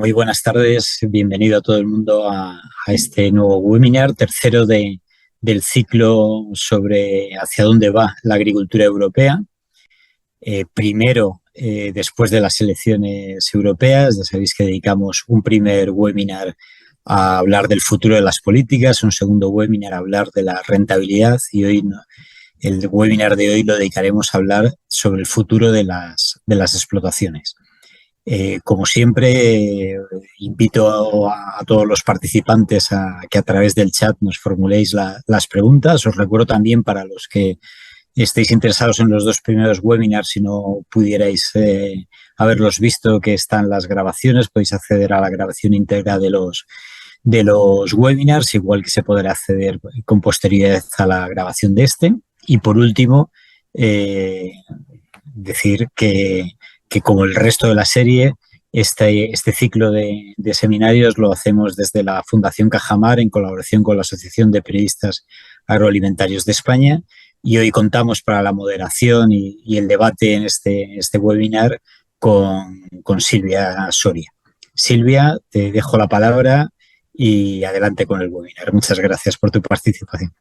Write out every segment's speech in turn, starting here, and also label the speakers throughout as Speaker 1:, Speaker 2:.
Speaker 1: Muy buenas tardes, bienvenido a todo el mundo a este nuevo webinar, tercero del ciclo sobre hacia dónde va la agricultura europea. Primero, después de las elecciones europeas, ya sabéis que dedicamos un primer webinar a hablar del futuro de las políticas, un segundo webinar a hablar de la rentabilidad y el webinar de hoy lo dedicaremos a hablar sobre el futuro de las explotaciones. Como siempre, invito a todos los participantes a que a través del chat nos formuléis las preguntas. Os recuerdo también para los que estéis interesados en los dos primeros webinars, si no pudierais haberlos visto, que están las grabaciones, podéis acceder a la grabación íntegra de los webinars, igual que se podrá acceder con posterioridad a la grabación de este. Y por último, decir que como el resto de la serie, este ciclo de seminarios lo hacemos desde la Fundación Cajamar en colaboración con la Asociación de Periodistas Agroalimentarios de España, y hoy contamos para la moderación y el debate en este webinar con Silvia Soria. Silvia, te dejo la palabra y adelante con el webinar. Muchas gracias por tu participación.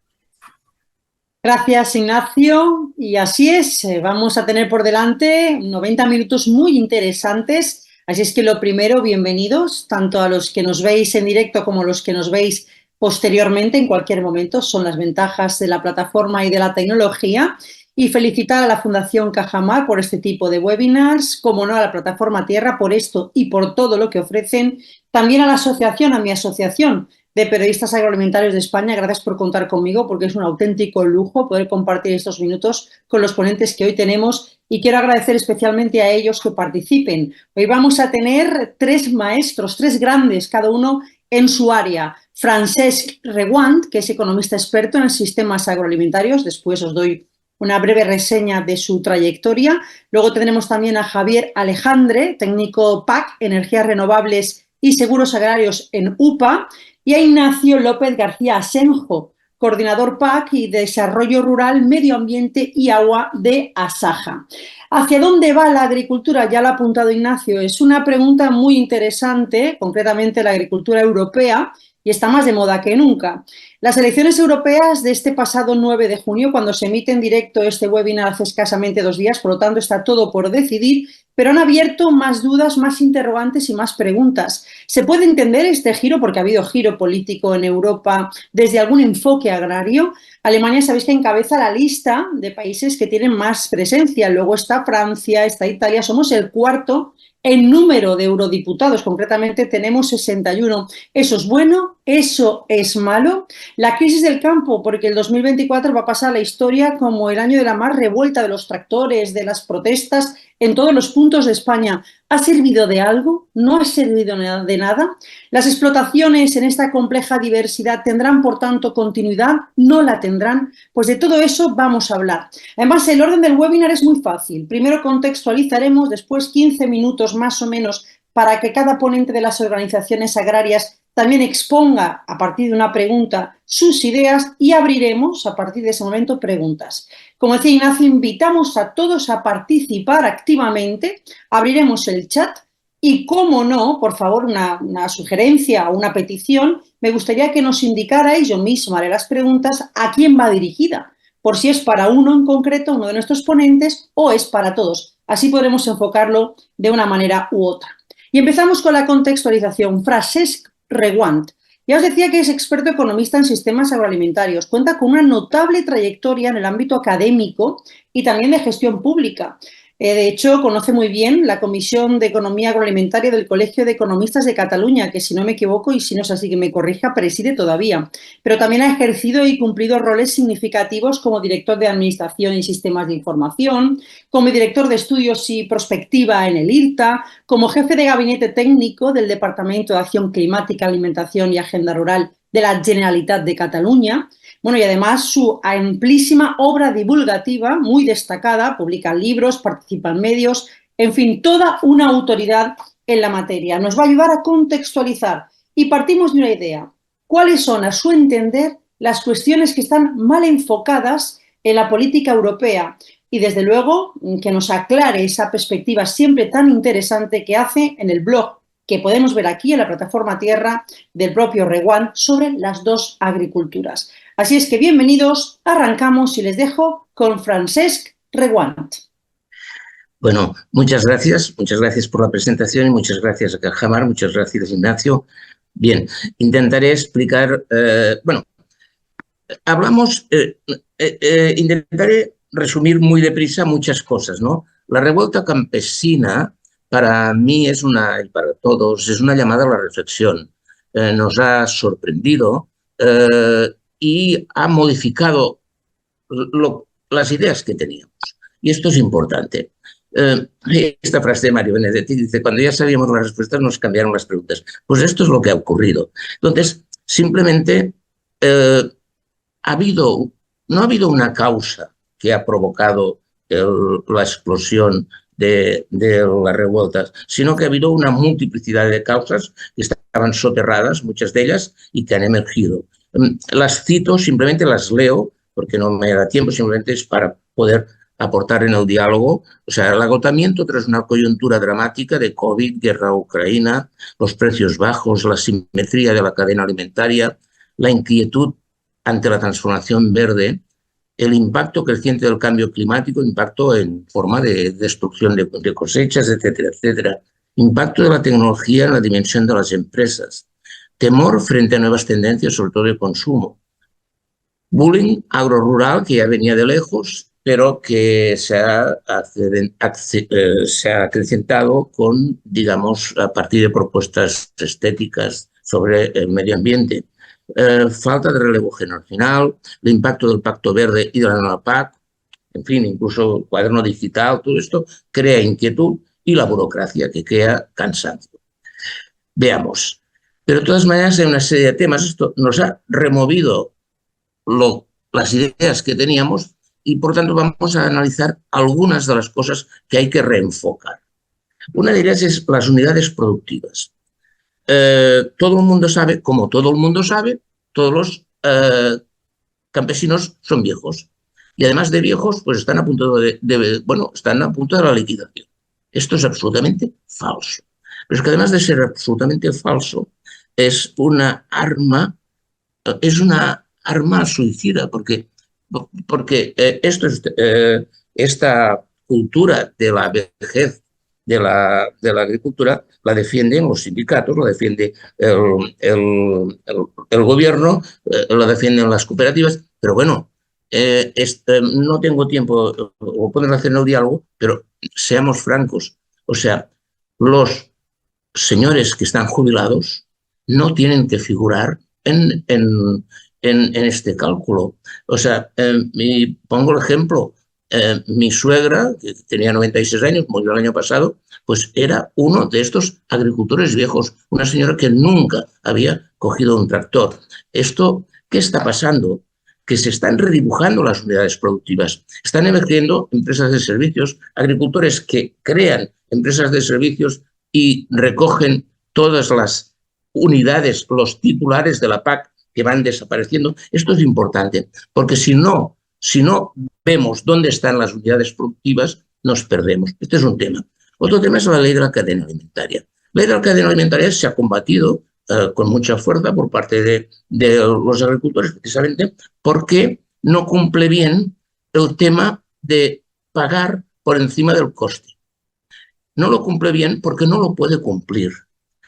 Speaker 2: Gracias, Ignacio. Y así es, vamos a tener por delante 90 minutos muy interesantes. Así es que lo primero, bienvenidos, tanto a los que nos veis en directo como a los que nos veis posteriormente en cualquier momento. Son las ventajas de la plataforma y de la tecnología. Y felicitar a la Fundación Cajamar por este tipo de webinars, como no a la plataforma Tierra por esto y por todo lo que ofrecen. También a la asociación, a mi asociación de Periodistas Agroalimentarios de España. Gracias por contar conmigo, porque es un auténtico lujo poder compartir estos minutos con los ponentes que hoy tenemos, y quiero agradecer especialmente a ellos que participen. Hoy vamos a tener tres maestros, tres grandes, cada uno en su área. Francesc Reguant, que es economista experto en sistemas agroalimentarios, después os doy una breve reseña de su trayectoria. Luego tendremos también a Javier Alejandre, técnico PAC, Energías Renovables y Seguros Agrarios en UPA, y a Ignacio López García Asenjo, coordinador PAC y Desarrollo Rural, Medio Ambiente y Agua de Asaja. ¿Hacia dónde va la agricultura? Ya lo ha apuntado Ignacio, es una pregunta muy interesante, concretamente la agricultura europea, y está más de moda que nunca. Las elecciones europeas de este pasado 9 de junio, cuando se emite en directo este webinar hace escasamente 2 días, por lo tanto está todo por decidir, pero han abierto más dudas, más interrogantes y más preguntas. ¿Se puede entender este giro? Porque ha habido giro político en Europa desde algún enfoque agrario. Alemania, sabéis que encabeza la lista de países que tienen más presencia. Luego está Francia, está Italia. Somos el cuarto en número de eurodiputados. Concretamente tenemos 61. ¿Eso es bueno? ¿Eso es malo? La crisis del campo, porque el 2024 va a pasar a la historia como el año de la más revuelta, de los tractores, de las protestas en todos los puntos de España. ¿Ha servido de algo? ¿No ha servido de nada? ¿Las explotaciones en esta compleja diversidad tendrán, por tanto, continuidad? ¿No la tendrán? Pues de todo eso vamos a hablar. Además, el orden del webinar es muy fácil. Primero contextualizaremos, después 15 minutos más o menos para que cada ponente de las organizaciones agrarias también exponga, a partir de una pregunta, sus ideas, y abriremos, a partir de ese momento, preguntas. Como decía Ignacio, invitamos a todos a participar activamente, abriremos el chat y, cómo no, por favor, una sugerencia o una petición, me gustaría que nos indicarais, yo misma haré las preguntas, a quién va dirigida, por si es para uno en concreto, uno de nuestros ponentes, o es para todos. Así podremos enfocarlo de una manera u otra. Y empezamos con la contextualización. Francesc Reguant. Ya os decía que es experto economista en sistemas agroalimentarios. Cuenta con una notable trayectoria en el ámbito académico y también de gestión pública. De hecho, conoce muy bien la Comisión de Economía Agroalimentaria del Colegio de Economistas de Cataluña, que, si no me equivoco, y si no es así que me corrija, preside todavía. Pero también ha ejercido y cumplido roles significativos como director de Administración y Sistemas de Información, como director de Estudios y Prospectiva en el IRTA, como jefe de gabinete técnico del Departamento de Acción Climática, Alimentación y Agenda Rural de la Generalitat de Cataluña. Bueno, y además su amplísima obra divulgativa, muy destacada, publica libros, participa en medios, en fin, toda una autoridad en la materia. Nos va a ayudar a contextualizar, y partimos de una idea. ¿Cuáles son, a su entender, las cuestiones que están mal enfocadas en la política europea? Y, desde luego, que nos aclare esa perspectiva siempre tan interesante que hace en el blog que podemos ver aquí en la plataforma Tierra del propio Reguant sobre las dos agriculturas. Así es que bienvenidos, arrancamos y les dejo con Francesc Reguant.
Speaker 3: Bueno, muchas gracias por la presentación y muchas gracias a Cajamar, muchas gracias Ignacio. Bien, intentaré explicar, intentaré resumir muy deprisa muchas cosas, ¿no? La revuelta campesina para mí y para todos es una llamada a la reflexión. Nos ha sorprendido y ha modificado las ideas que teníamos. Y esto es importante. Esta frase de Mario Benedetti dice, cuando ya sabíamos las respuestas nos cambiaron las preguntas. Pues esto es lo que ha ocurrido. Entonces, simplemente no ha habido una causa que ha provocado la explosión de las revueltas, sino que ha habido una multiplicidad de causas que estaban soterradas, muchas de ellas, y que han emergido. Las cito, simplemente las leo, porque no me da tiempo, simplemente es para poder aportar en el diálogo. O sea, el agotamiento tras una coyuntura dramática de COVID, guerra a Ucrania, los precios bajos, la simetría de la cadena alimentaria, la inquietud ante la transformación verde, el impacto creciente del cambio climático, impacto en forma de destrucción de cosechas, etcétera, etcétera. Impacto de la tecnología en la dimensión de las empresas. Temor frente a nuevas tendencias, sobre todo de consumo. Bullying agrorural que ya venía de lejos, pero que se ha acrecentado con, digamos, a partir de propuestas estéticas sobre el medio ambiente. Falta de relevo generacional, el impacto del Pacto Verde y de la nueva PAC, en fin, incluso el cuaderno digital, todo esto crea inquietud y la burocracia que crea cansancio. Veamos. Pero de todas maneras hay una serie de temas. Esto nos ha removido las ideas que teníamos y por tanto vamos a analizar algunas de las cosas que hay que reenfocar. Una de ellas es las unidades productivas. Todo el mundo sabe, como todo el mundo sabe, todos los campesinos son viejos y además de viejos pues están a punto están a punto de la liquidación. Esto es absolutamente falso. Pero es que además de ser absolutamente falso, es una arma suicida, porque esta cultura de la vejez de la agricultura la defienden los sindicatos, la defiende el gobierno, la defienden las cooperativas, pero bueno, no tengo tiempo, o pueden hacer en el diálogo, pero seamos francos, o sea, los señores que están jubilados no tienen que figurar en este cálculo. O sea, pongo el ejemplo, mi suegra, que tenía 96 años, murió el año pasado, pues era uno de estos agricultores viejos, una señora que nunca había cogido un tractor. Esto, ¿qué está pasando? Que se están redibujando las unidades productivas. Están emergiendo empresas de servicios, agricultores que crean empresas de servicios y recogen todas las unidades, los titulares de la PAC que van desapareciendo. Esto es importante, porque si no vemos dónde están las unidades productivas, nos perdemos. Este es un tema. Otro tema es la ley de la cadena alimentaria. La ley de la cadena alimentaria se ha combatido con mucha fuerza por parte de los agricultores, precisamente porque no cumple bien el tema de pagar por encima del coste. No lo cumple bien porque no lo puede cumplir.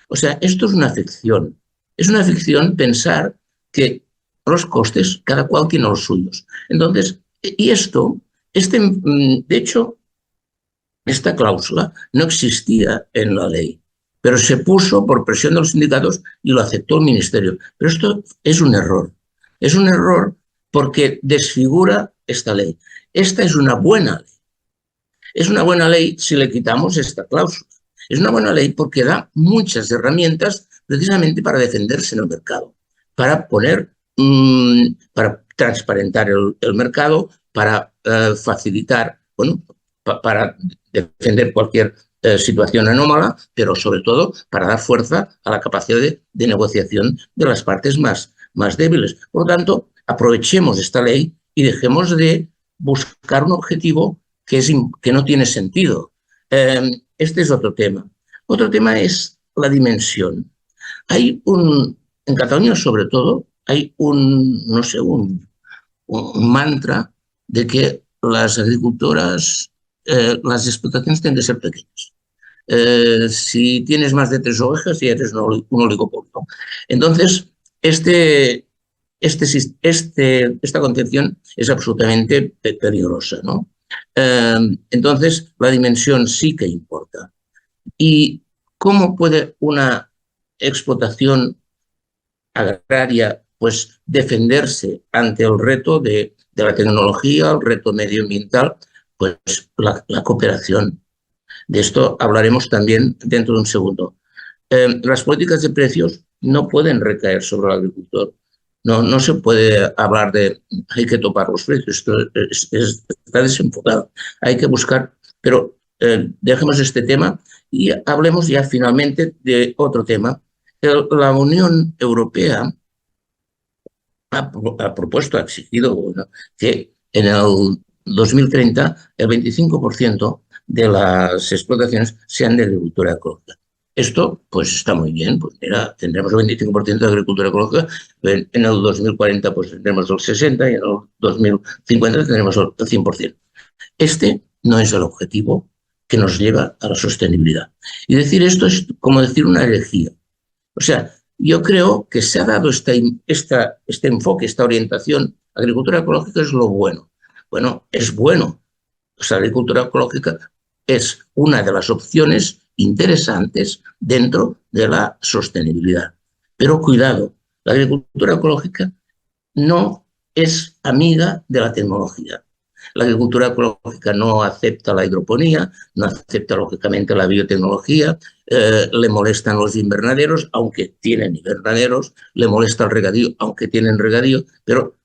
Speaker 3: O sea, esto es una ficción. Es una ficción pensar que los costes, cada cual tiene los suyos. Entonces, de hecho, esta cláusula no existía en la ley, pero se puso por presión de los sindicatos y lo aceptó el ministerio. Pero esto es un error. Es un error porque desfigura esta ley. Esta es una buena ley. Es una buena ley si le quitamos esta cláusula. Es una buena ley porque da muchas herramientas precisamente para defenderse en el mercado, para transparentar el mercado, para facilitar, para defender cualquier situación anómala, pero sobre todo para dar fuerza a la capacidad de negociación de las partes más débiles. Por lo tanto, aprovechemos esta ley y dejemos de buscar un objetivo que no tiene sentido. Este es otro tema. Otro tema es la dimensión. En Cataluña sobre todo, hay no sé, un mantra de que las agricultoras, las explotaciones tienen que ser pequeñas. Si tienes más de 3 ovejas, ya eres un oligopolio. Entonces, esta concepción es absolutamente peligrosa, ¿no? Entonces, la dimensión sí que importa. ¿Y cómo puede una explotación agraria pues defenderse ante el reto de la tecnología, el reto medioambiental? Pues la cooperación. De esto hablaremos también dentro de un segundo. Las políticas de precios no pueden recaer sobre el agricultor. No se puede hablar de hay que topar los precios, esto está desenfocado. Hay que buscar, pero dejemos este tema y hablemos ya finalmente de otro tema. La Unión Europea ha propuesto, ha exigido, bueno, que en el 2030 el 25% de las explotaciones sean de agricultura ecológica. Esto, pues está muy bien, pues mira, tendremos el 25% de agricultura ecológica, en el 2040 pues tendremos el 60% y en el 2050 tendremos el 100%. Este no es el objetivo que nos lleva a la sostenibilidad. Y decir esto es como decir una herejía. O sea, yo creo que se ha dado este enfoque, esta orientación. Agricultura ecológica es lo bueno. Bueno, es bueno. O sea, la agricultura ecológica es una de las opciones interesantes dentro de la sostenibilidad. Pero cuidado, la agricultura ecológica no es amiga de la tecnología. La agricultura ecológica no acepta la hidroponía, no acepta lógicamente la biotecnología, le molestan los invernaderos, aunque tienen invernaderos, le molesta el regadío, aunque tienen regadío, pero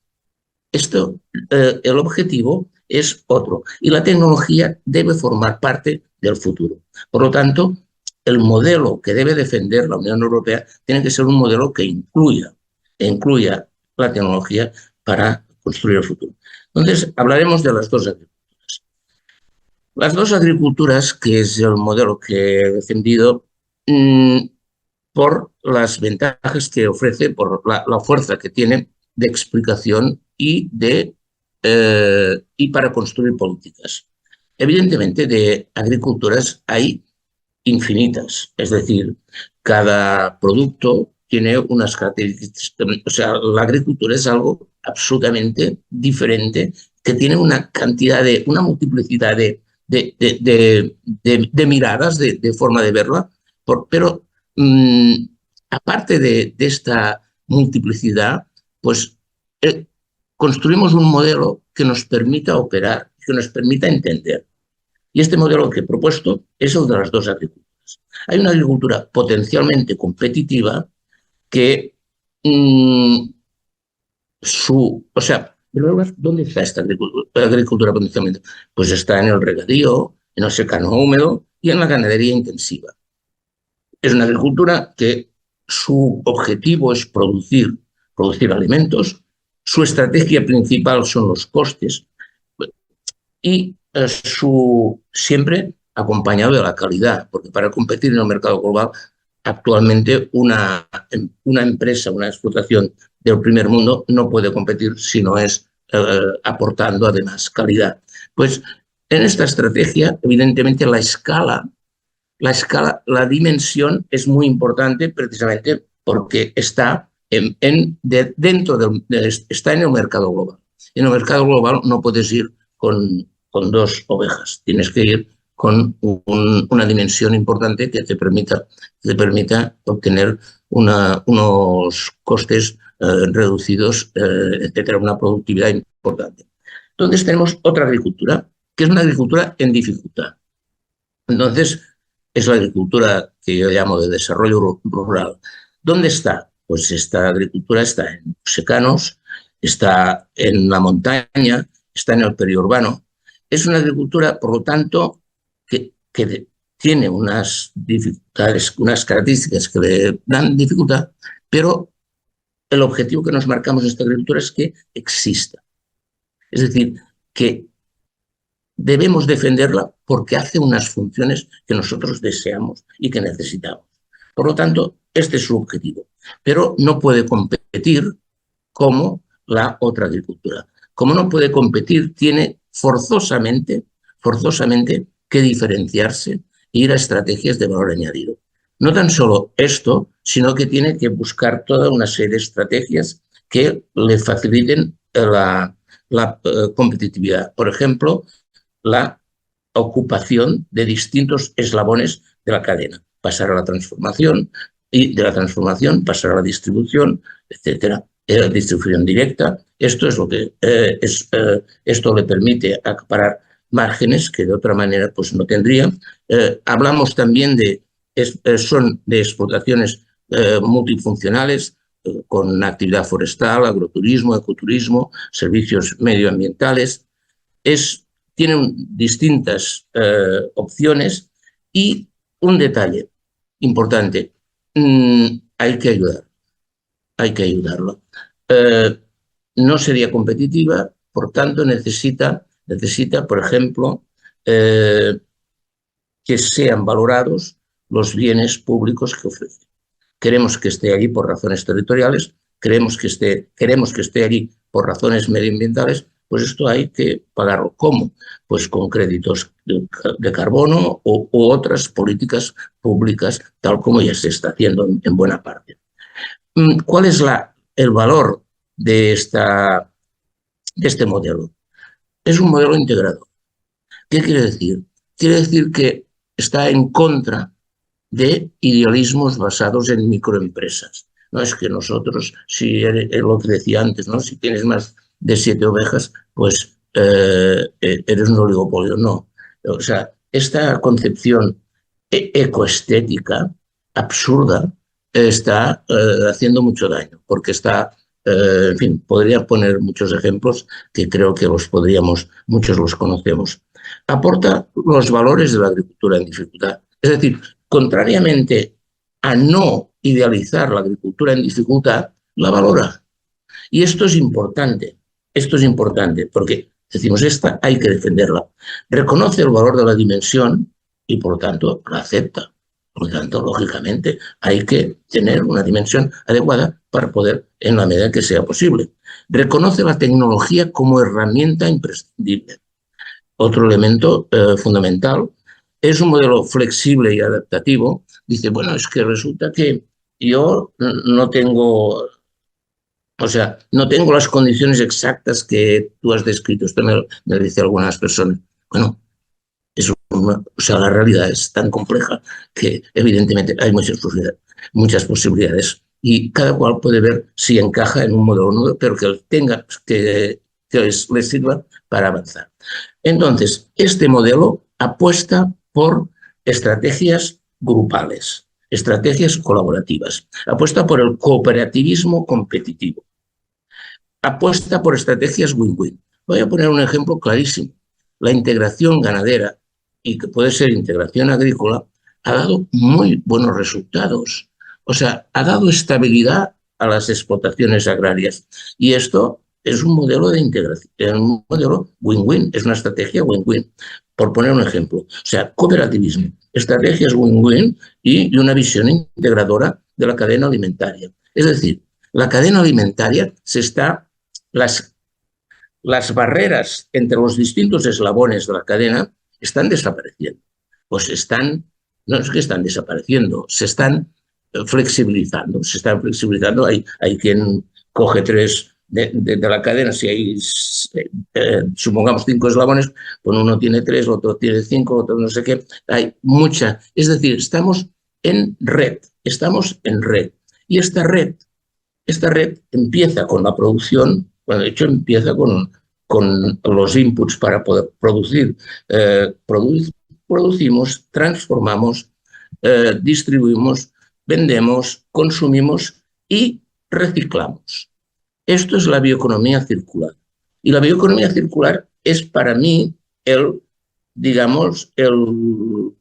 Speaker 3: el objetivo es otro. Y la tecnología debe formar parte del futuro. Por lo tanto, el modelo que debe defender la Unión Europea tiene que ser un modelo que incluya la tecnología para construir el futuro. Entonces, hablaremos de las dos agriculturas. Las dos agriculturas, que es el modelo que he defendido, por las ventajas que ofrece, por la fuerza que tiene de explicación y para construir políticas. Evidentemente, de agriculturas hay infinitas, es decir, cada producto tiene unas características, o sea, la agricultura es algo absolutamente diferente, que tiene una cantidad una multiplicidad de miradas, de forma de verla, pero aparte de esta multiplicidad, pues construimos un modelo que nos permita operar, que nos permita entender. Y este modelo que he propuesto es el de las dos agriculturas. Hay una agricultura potencialmente competitiva que o sea, ¿dónde está esta agricultura potencialmente? Pues está en el regadío, en el secano húmedo y en la ganadería intensiva. Es una agricultura que su objetivo es producir alimentos, su estrategia principal son los costes y siempre acompañado de la calidad, porque para competir en el mercado global actualmente una empresa, una explotación del primer mundo no puede competir si no es aportando además calidad. Pues en esta estrategia, evidentemente la dimensión es muy importante precisamente porque está está en el mercado global. En el mercado global no puedes ir con 2 ovejas, tienes que ir con una dimensión importante que te permita obtener unos costes reducidos, etcétera, una productividad importante. Entonces tenemos otra agricultura, que es una agricultura en dificultad. Entonces, es la agricultura que yo llamo de desarrollo rural. ¿Dónde está? Pues esta agricultura está en secanos, está en la montaña, está en el periurbano. Es una agricultura, por lo tanto, que tiene unas dificultades, unas características que le dan dificultad, pero el objetivo que nos marcamos de esta agricultura es que exista. Es decir, que debemos defenderla porque hace unas funciones que nosotros deseamos y que necesitamos. Por lo tanto, este es su objetivo. Pero no puede competir como la otra agricultura. Como no puede competir, tiene forzosamente que diferenciarse e ir a estrategias de valor añadido. No tan solo esto, sino que tiene que buscar toda una serie de estrategias que le faciliten la competitividad. Por ejemplo, la ocupación de distintos eslabones de la cadena. Pasar a la transformación y de la transformación pasar a la distribución, etcétera. La distribución directa, esto es lo que esto le permite acaparar márgenes que de otra manera pues no tendría. Hablamos también son de explotaciones multifuncionales con actividad forestal, agroturismo, ecoturismo, servicios medioambientales. Tienen distintas opciones y un detalle importante, hay que ayudarlo. No sería competitiva, por tanto necesita, por ejemplo, que sean valorados los bienes públicos que ofrece. Queremos que esté allí por razones territoriales, queremos que esté allí por razones medioambientales, pues esto hay que pagarlo. ¿Cómo? Pues con créditos de carbono u otras políticas públicas, tal como ya se está haciendo en buena parte. ¿Cuál es el valor de este modelo? Es un modelo integrador. ¿Qué quiere decir? Quiere decir que está en contra de idealismos basados en microempresas. No es que nosotros, si lo que decía antes, ¿no? Si tienes más de 7 ovejas, pues eres un oligopolio. No. O sea, esta concepción ecoestética absurda está haciendo mucho daño, porque está, en fin, podría poner muchos ejemplos que creo que muchos los conocemos. Aporta los valores de la agricultura en dificultad. Es decir, contrariamente a no idealizar la agricultura en dificultad, la valora. Y esto es importante porque decimos, esta hay que defenderla. Reconoce el valor de la dimensión y por lo tanto la acepta. Por lo tanto, lógicamente, hay que tener una dimensión adecuada para poder, en la medida que sea posible. Reconoce la tecnología como herramienta imprescindible. Otro elemento fundamental es un modelo flexible y adaptativo. Dice, bueno, es que resulta que yo no tengo las condiciones exactas que tú has descrito. Esto me lo dice algunas personas. Bueno, la realidad es tan compleja que evidentemente hay muchas posibilidades y cada cual puede ver si encaja en un modelo o no, pero que les sirva para avanzar. Entonces, este modelo apuesta por estrategias grupales, estrategias colaborativas, apuesta por el cooperativismo competitivo, apuesta por estrategias win-win. Voy a poner un ejemplo clarísimo. La integración ganadera, y que puede ser integración agrícola, ha dado muy buenos resultados. O sea, ha dado estabilidad a las explotaciones agrarias. Y esto es un modelo de integración, es un modelo win-win, es una estrategia win-win. Por poner un ejemplo, o sea, cooperativismo, estrategias win-win y una visión integradora de la cadena alimentaria. Es decir, la cadena alimentaria las barreras entre los distintos eslabones de la cadena están desapareciendo. Pues no es que están desapareciendo, se están flexibilizando. Hay quien coge 3 de la cadena, si hay, supongamos 5 eslabones, pues uno tiene 3, otro tiene 5, otro no sé qué. Hay mucha. Es decir, estamos en red. Y esta red empieza con la producción, bueno, de hecho empieza con los inputs para poder producir. Producimos, transformamos, distribuimos, vendemos, consumimos y reciclamos. Esto es la bioeconomía circular. Y la bioeconomía circular es para mí el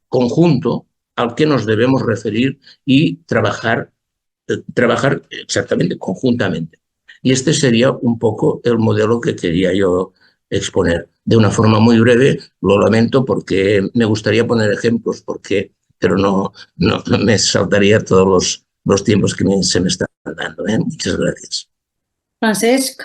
Speaker 3: conjunto al que nos debemos referir y trabajar exactamente, conjuntamente. Y este sería un poco el modelo que quería yo exponer. De una forma muy breve, lo lamento porque me gustaría poner ejemplos, porque pero no me saltaría todos los tiempos que se me están dando. Muchas gracias.
Speaker 2: Francesc,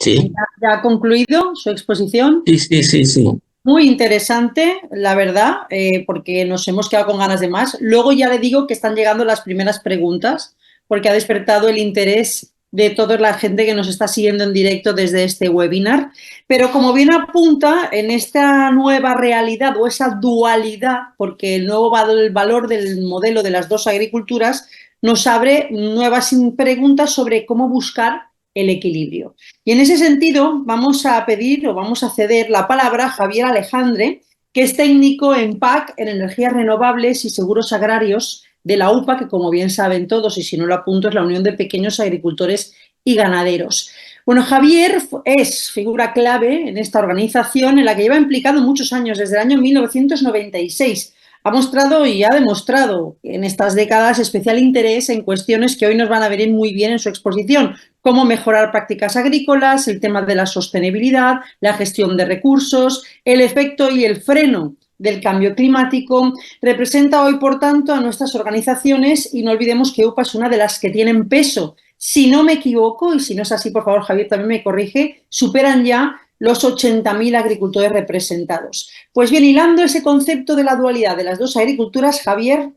Speaker 3: Sí,
Speaker 2: ¿ya ha concluido su exposición?
Speaker 3: sí.
Speaker 2: Muy interesante, la verdad, porque nos hemos quedado con ganas de más. Luego ya le digo que están llegando las primeras preguntas, porque ha despertado el interés de toda la gente que nos está siguiendo en directo desde este webinar. Pero como bien apunta, en esta nueva realidad o esa dualidad, porque el nuevo valor del modelo de las dos agriculturas nos abre nuevas preguntas sobre cómo buscar el equilibrio. Y en ese sentido vamos a pedir o vamos a ceder la palabra a Javier Alejandre, que es técnico en PAC, en energías renovables y seguros agrarios de la UPA, que como bien saben todos, y si no lo apunto, es la Unión de Pequeños Agricultores y Ganaderos. Bueno, Javier es figura clave en esta organización en la que lleva implicado muchos años, desde el año 1996. Ha mostrado y ha demostrado en estas décadas especial interés en cuestiones que hoy nos van a venir muy bien en su exposición, cómo mejorar prácticas agrícolas, el tema de la sostenibilidad, la gestión de recursos, el efecto y el freno del cambio climático. Representa hoy, por tanto, a nuestras organizaciones y no olvidemos que UPA es una de las que tienen peso. Si no me equivoco, y si no es así, por favor, Javier también me corrige, superan ya los 80.000 agricultores representados. Pues bien, hilando ese concepto de la dualidad de las dos agriculturas, Javier,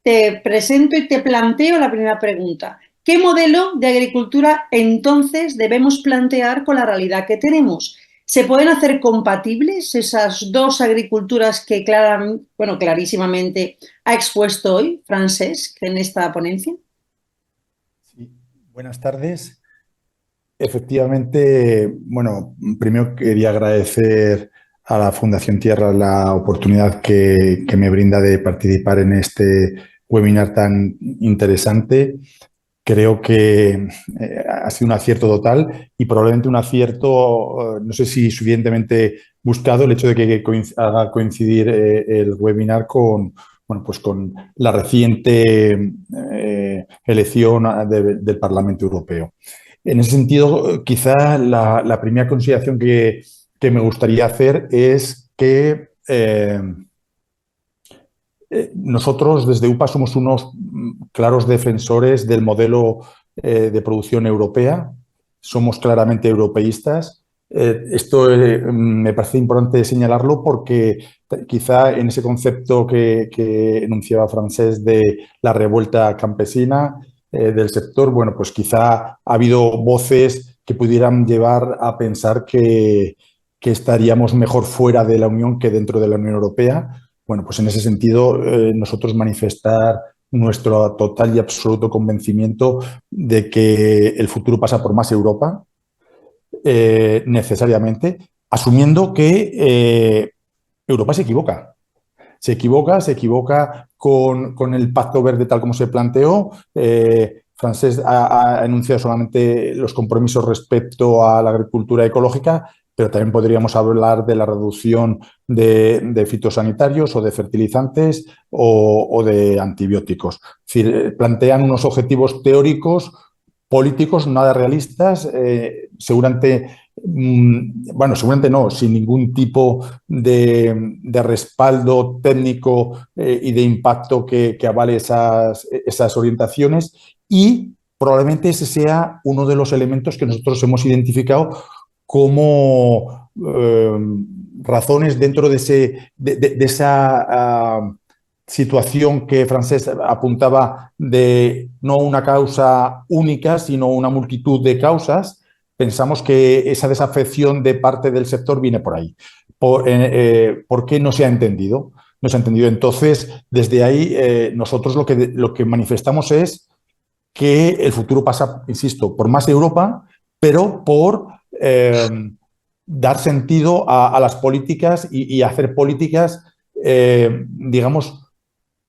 Speaker 2: te presento y te planteo la primera pregunta. ¿Qué modelo de agricultura entonces debemos plantear con la realidad que tenemos? ¿Se pueden hacer compatibles esas dos agriculturas que clarísimamente ha expuesto hoy Francesc en esta ponencia?
Speaker 4: Sí. Buenas tardes. Efectivamente, bueno, primero quería agradecer a la Fundación Tierra la oportunidad que me brinda de participar en este webinar tan interesante. Creo que ha sido un acierto total y probablemente un acierto, no sé si suficientemente buscado, el hecho de que haga coincidir el webinar con, bueno, pues con la reciente elección del Parlamento Europeo. En ese sentido, quizá la primera consideración que me gustaría hacer es que nosotros desde UPA somos unos claros defensores del modelo de producción europea, somos claramente europeístas. Esto me parece importante señalarlo porque quizá en ese concepto que enunciaba Francesc de la revuelta campesina del sector, bueno, pues quizá ha habido voces que pudieran llevar a pensar que estaríamos mejor fuera de la Unión que dentro de la Unión Europea. Bueno, pues en ese sentido, nosotros manifestar nuestro total y absoluto convencimiento de que el futuro pasa por más Europa, necesariamente, asumiendo que Europa se equivoca. Se equivoca con el Pacto Verde tal como se planteó. Francesc ha enunciado solamente los compromisos respecto a la agricultura ecológica, pero también podríamos hablar de la reducción de fitosanitarios o de fertilizantes o de antibióticos. Es decir, plantean unos objetivos teóricos, políticos, nada realistas, seguramente no, sin ningún tipo de respaldo técnico y de impacto que avale esas orientaciones, y probablemente ese sea uno de los elementos que nosotros hemos identificado como razones dentro de esa situación que Francesc apuntaba de no una causa única, sino una multitud de causas. Pensamos que esa desafección de parte del sector viene por ahí. ¿Por qué no se ha entendido? No se ha entendido. Entonces, desde ahí, nosotros lo que manifestamos es que el futuro pasa, insisto, por más Europa, pero por dar sentido a las políticas y hacer políticas, digamos,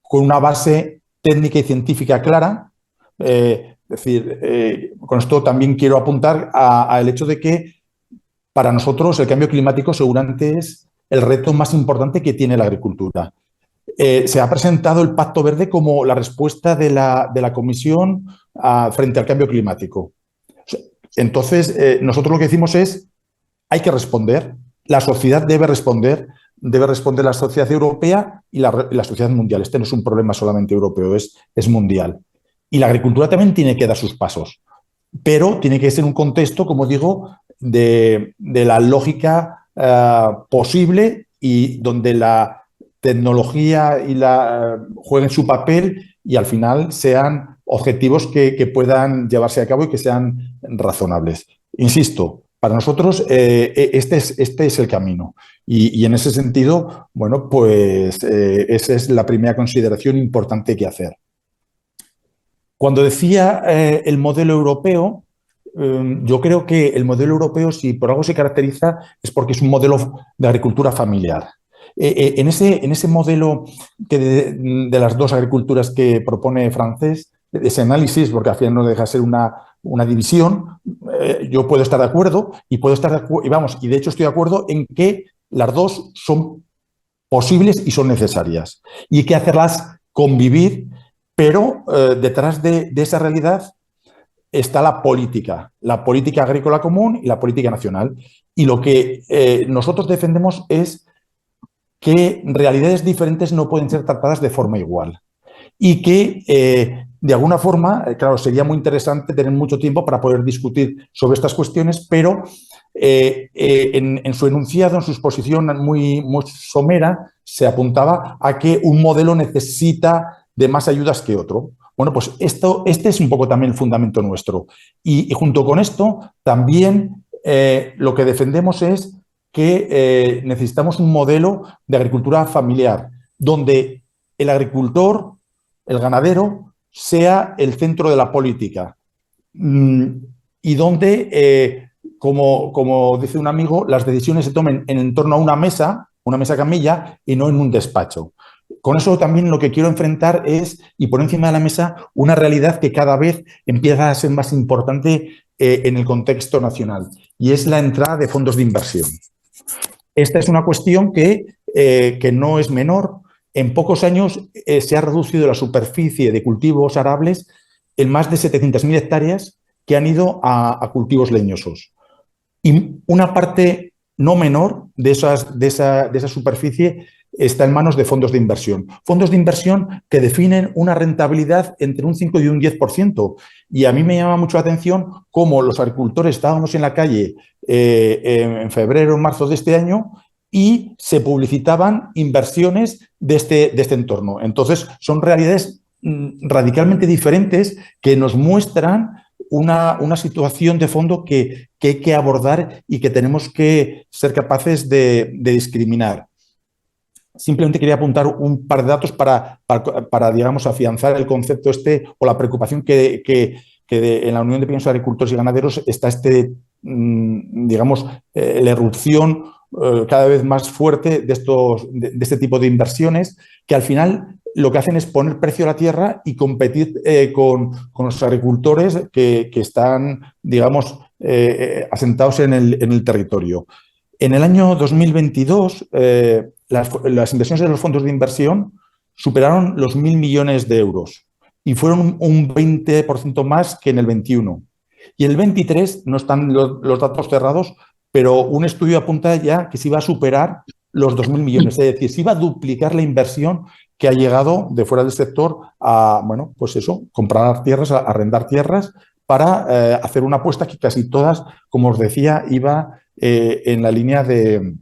Speaker 4: con una base técnica y científica clara. Es decir, con esto también quiero apuntar al hecho de que para nosotros el cambio climático seguramente es el reto más importante que tiene la agricultura. Se ha presentado el Pacto Verde como la respuesta de la Comisión frente al cambio climático. Entonces, nosotros lo que decimos es, hay que responder, la sociedad debe responder debe responder la sociedad europea y la sociedad mundial. Este no es un problema solamente europeo, es mundial. Y la agricultura también tiene que dar sus pasos, pero tiene que ser un contexto, como digo, de la lógica posible y donde la tecnología jueguen su papel y al final sean objetivos que puedan llevarse a cabo y que sean razonables. Insisto, para nosotros este es el camino y en ese sentido, bueno, pues esa es la primera consideración importante que hacer. Cuando decía el modelo europeo, yo creo que el modelo europeo, si por algo se caracteriza, es porque es un modelo de agricultura familiar. En ese modelo de las dos agriculturas que propone Francés, ese análisis, porque al final no deja de ser una división, yo puedo estar de acuerdo y y de hecho estoy de acuerdo en que las dos son posibles y son necesarias y hay que hacerlas convivir, pero detrás de esa realidad está la política agrícola común y la política nacional. Y lo que nosotros defendemos es que realidades diferentes no pueden ser tratadas de forma igual y que de alguna forma, claro, sería muy interesante tener mucho tiempo para poder discutir sobre estas cuestiones, pero en su enunciado, en su exposición muy somera, se apuntaba a que un modelo necesita de más ayudas que otro. Bueno, pues este es un poco también el fundamento nuestro. Y junto con esto, también lo que defendemos es que necesitamos un modelo de agricultura familiar, donde el agricultor, el ganadero, sea el centro de la política y donde, como dice un amigo, las decisiones se tomen en torno a una mesa camilla y no en un despacho. Con eso también lo que quiero enfrentar es, y poner encima de la mesa, una realidad que cada vez empieza a ser más importante en el contexto nacional, y es la entrada de fondos de inversión. Esta es una cuestión que no es menor. En pocos años se ha reducido la superficie de cultivos arables en más de 700.000 hectáreas que han ido a cultivos leñosos. Y una parte no menor de esa superficie está en manos de fondos de inversión. Fondos de inversión que definen una rentabilidad entre un 5 y un 10%. Y a mí me llama mucho la atención cómo los agricultores estábamos en la calle en febrero o marzo de este año y se publicitaban inversiones de este entorno. Entonces, son realidades radicalmente diferentes que nos muestran una situación de fondo que hay que abordar y que tenemos que ser capaces de discriminar. Simplemente quería apuntar un par de datos para digamos, afianzar el concepto o la preocupación que en la Unión de Pequeños Agricultores y Ganaderos está digamos, la irrupción cada vez más fuerte de este tipo de inversiones que al final lo que hacen es poner precio a la tierra y competir con los agricultores que están, digamos, asentados en el territorio. En el año 2022, las inversiones de los fondos de inversión superaron los 1.000 millones de euros y fueron un 20% más que en el 21. Y en el 23 no están los datos cerrados, pero un estudio apunta ya que se iba a superar los 2.000 millones, es decir, se iba a duplicar la inversión que ha llegado de fuera del sector a, bueno, pues eso, comprar tierras, a arrendar tierras para hacer una apuesta que casi todas, como os decía, iba en la línea de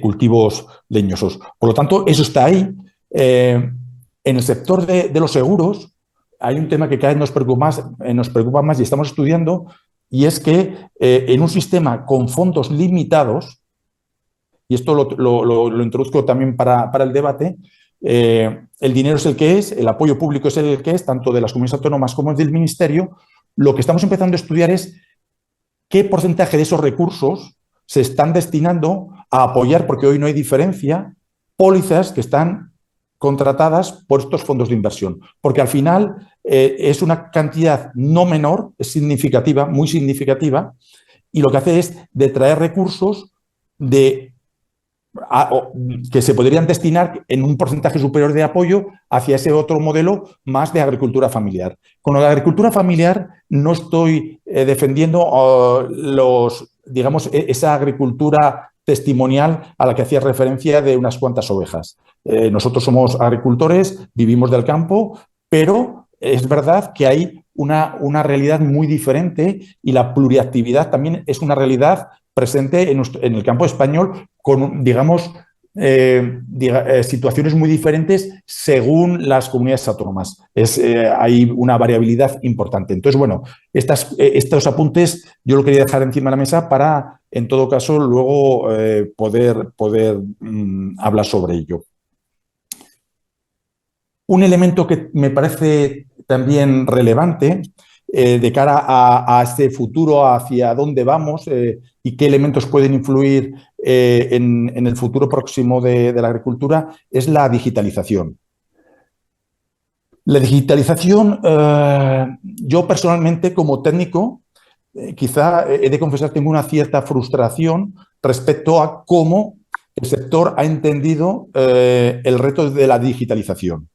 Speaker 4: cultivos leñosos. Por lo tanto, eso está ahí. En el sector de los seguros hay un tema que cada vez nos preocupa más y estamos estudiando, y es que en un sistema con fondos limitados, y esto lo introduzco también para el debate, el dinero es el que es, el apoyo público es el que es, tanto de las comunidades autónomas como del Ministerio. Lo que estamos empezando a estudiar es qué porcentaje de esos recursos se están destinando a apoyar, porque hoy no hay diferencia, pólizas que están contratadas por estos fondos de inversión. Porque al final es una cantidad no menor, es significativa, muy significativa, y lo que hace es detraer recursos que se podrían destinar en un porcentaje superior de apoyo hacia ese otro modelo más de agricultura familiar. Con la agricultura familiar no estoy defendiendo digamos, esa agricultura testimonial a la que hacía referencia de unas cuantas ovejas. Nosotros somos agricultores, vivimos del campo, pero es verdad que hay una realidad muy diferente y la pluriactividad también es una realidad presente en el campo español con, digamos, situaciones muy diferentes según las comunidades autónomas. Hay una variabilidad importante. Entonces, bueno, estos apuntes yo lo quería dejar encima de la mesa para, en todo caso, luego poder hablar sobre ello. Un elemento que me parece también relevante de cara a este futuro, hacia dónde vamos y qué elementos pueden influir en el futuro próximo de la agricultura, es la digitalización. La digitalización, yo personalmente como técnico, quizá he de confesar tengo una cierta frustración respecto a cómo el sector ha entendido el reto de la digitalización.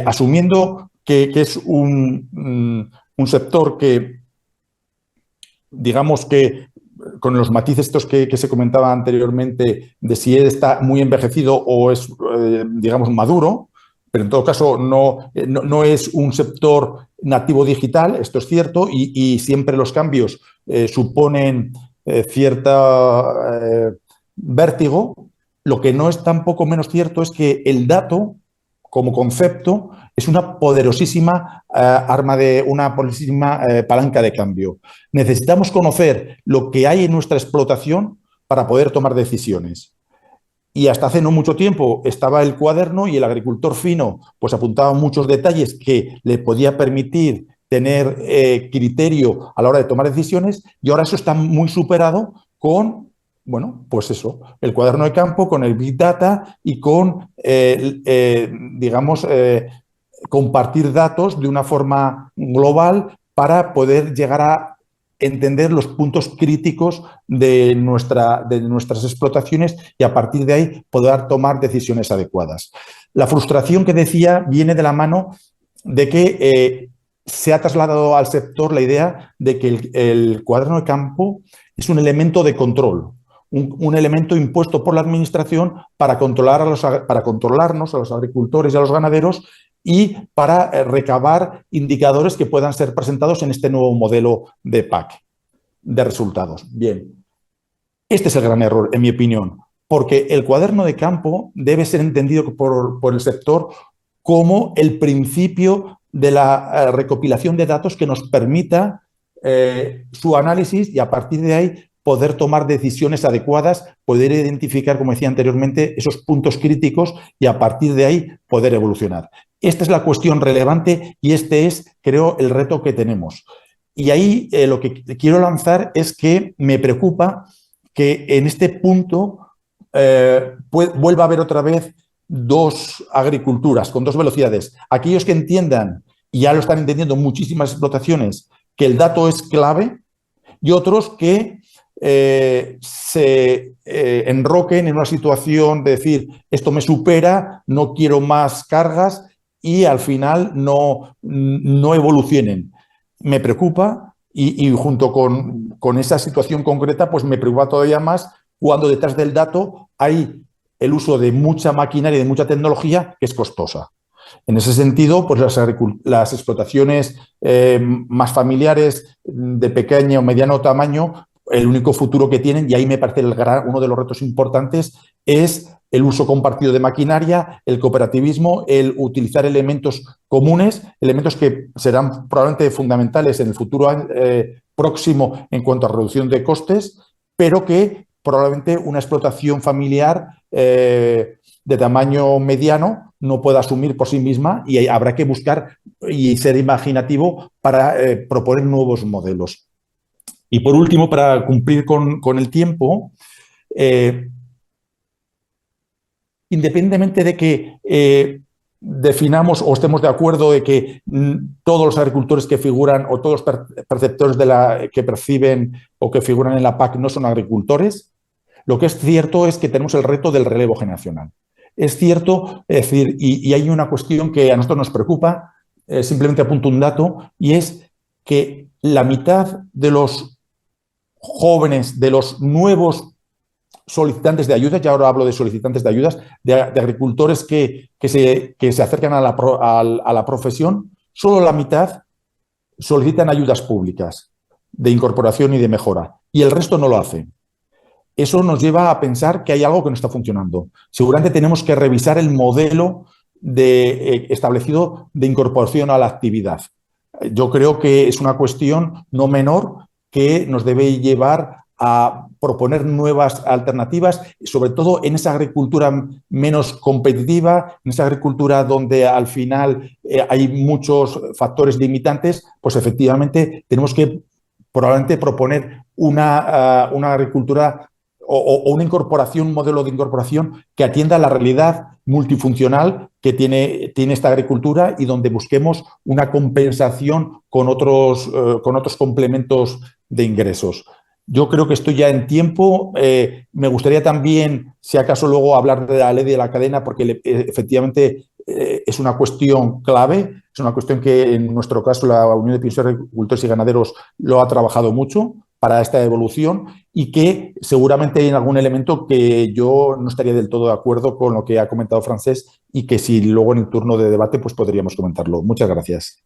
Speaker 4: Asumiendo que es un sector que, digamos que con los matices estos que se comentaba anteriormente de si está muy envejecido o es, digamos, maduro, pero en todo caso no es un sector nativo digital, esto es cierto, y siempre los cambios suponen cierta vértigo. Lo que no es tampoco menos cierto es que el dato, como concepto, es una poderosísima palanca de cambio. Necesitamos conocer lo que hay en nuestra explotación para poder tomar decisiones. Y hasta hace no mucho tiempo estaba el cuaderno y el agricultor fino pues apuntaba muchos detalles que le podía permitir tener criterio a la hora de tomar decisiones, y ahora eso está muy superado con, bueno, pues eso, el cuaderno de campo, con el Big Data y con, digamos, compartir datos de una forma global para poder llegar a entender los puntos críticos de nuestras explotaciones y a partir de ahí poder tomar decisiones adecuadas. La frustración que decía viene de la mano de que se ha trasladado al sector la idea de que el cuaderno de campo es un elemento de control, un elemento impuesto por la administración para controlarnos a los agricultores y a los ganaderos y para recabar indicadores que puedan ser presentados en este nuevo modelo de PAC, de resultados. Bien, este es el gran error, en mi opinión, porque el cuaderno de campo debe ser entendido por el sector como el principio de la recopilación de datos que nos permita su análisis y a partir de ahí poder tomar decisiones adecuadas, poder identificar, como decía anteriormente, esos puntos críticos y a partir de ahí poder evolucionar. Esta es la cuestión relevante y este es, creo, el reto que tenemos. Y ahí lo que quiero lanzar es que me preocupa que en este punto vuelva a haber otra vez dos agriculturas con dos velocidades. Aquellos que entiendan, y ya lo están entendiendo muchísimas explotaciones, que el dato es clave, y otros que se enroquen en una situación de decir esto me supera, no quiero más cargas y al final no evolucionen. Me preocupa y junto con esa situación concreta pues me preocupa todavía más cuando detrás del dato hay el uso de mucha maquinaria y de mucha tecnología que es costosa. En ese sentido, pues las explotaciones más familiares de pequeño o mediano tamaño, el único futuro que tienen, y ahí me parece uno de los retos importantes, es el uso compartido de maquinaria, el cooperativismo, el utilizar elementos comunes, elementos que serán probablemente fundamentales en el futuro próximo en cuanto a reducción de costes, pero que probablemente una explotación familiar de tamaño mediano no pueda asumir por sí misma y habrá que buscar y ser imaginativo para proponer nuevos modelos. Y por último, para cumplir con el tiempo, independientemente de que definamos o estemos de acuerdo de que todos los agricultores que figuran o todos los perceptores que perciben o que figuran en la PAC no son agricultores, lo que es cierto es que tenemos el reto del relevo generacional. Es cierto, es decir, y hay una cuestión que a nosotros nos preocupa, simplemente apunto un dato, y es que la mitad de los jóvenes, de los nuevos solicitantes de ayudas, y ahora hablo de solicitantes de ayudas, de agricultores que se acercan a la profesión, solo la mitad solicitan ayudas públicas de incorporación y de mejora, y el resto no lo hace. Eso nos lleva a pensar que hay algo que no está funcionando. Seguramente tenemos que revisar el modelo establecido de incorporación a la actividad. Yo creo que es una cuestión no menor que nos debe llevar a proponer nuevas alternativas, sobre todo en esa agricultura menos competitiva, en esa agricultura donde al final hay muchos factores limitantes, pues efectivamente tenemos que probablemente proponer una agricultura o una incorporación, un modelo de incorporación que atienda a la realidad multifuncional que tiene esta agricultura y donde busquemos una compensación con otros complementos de ingresos. Yo creo que estoy ya en tiempo. Me gustaría también, si acaso luego, hablar de la ley de la cadena, porque efectivamente es una cuestión clave, es una cuestión que en nuestro caso la Unión de Pensiones de Agricultores y Ganaderos lo ha trabajado mucho para esta evolución y que seguramente hay algún elemento que yo no estaría del todo de acuerdo con lo que ha comentado Francesc y que si luego en el turno de debate pues podríamos comentarlo. Muchas gracias.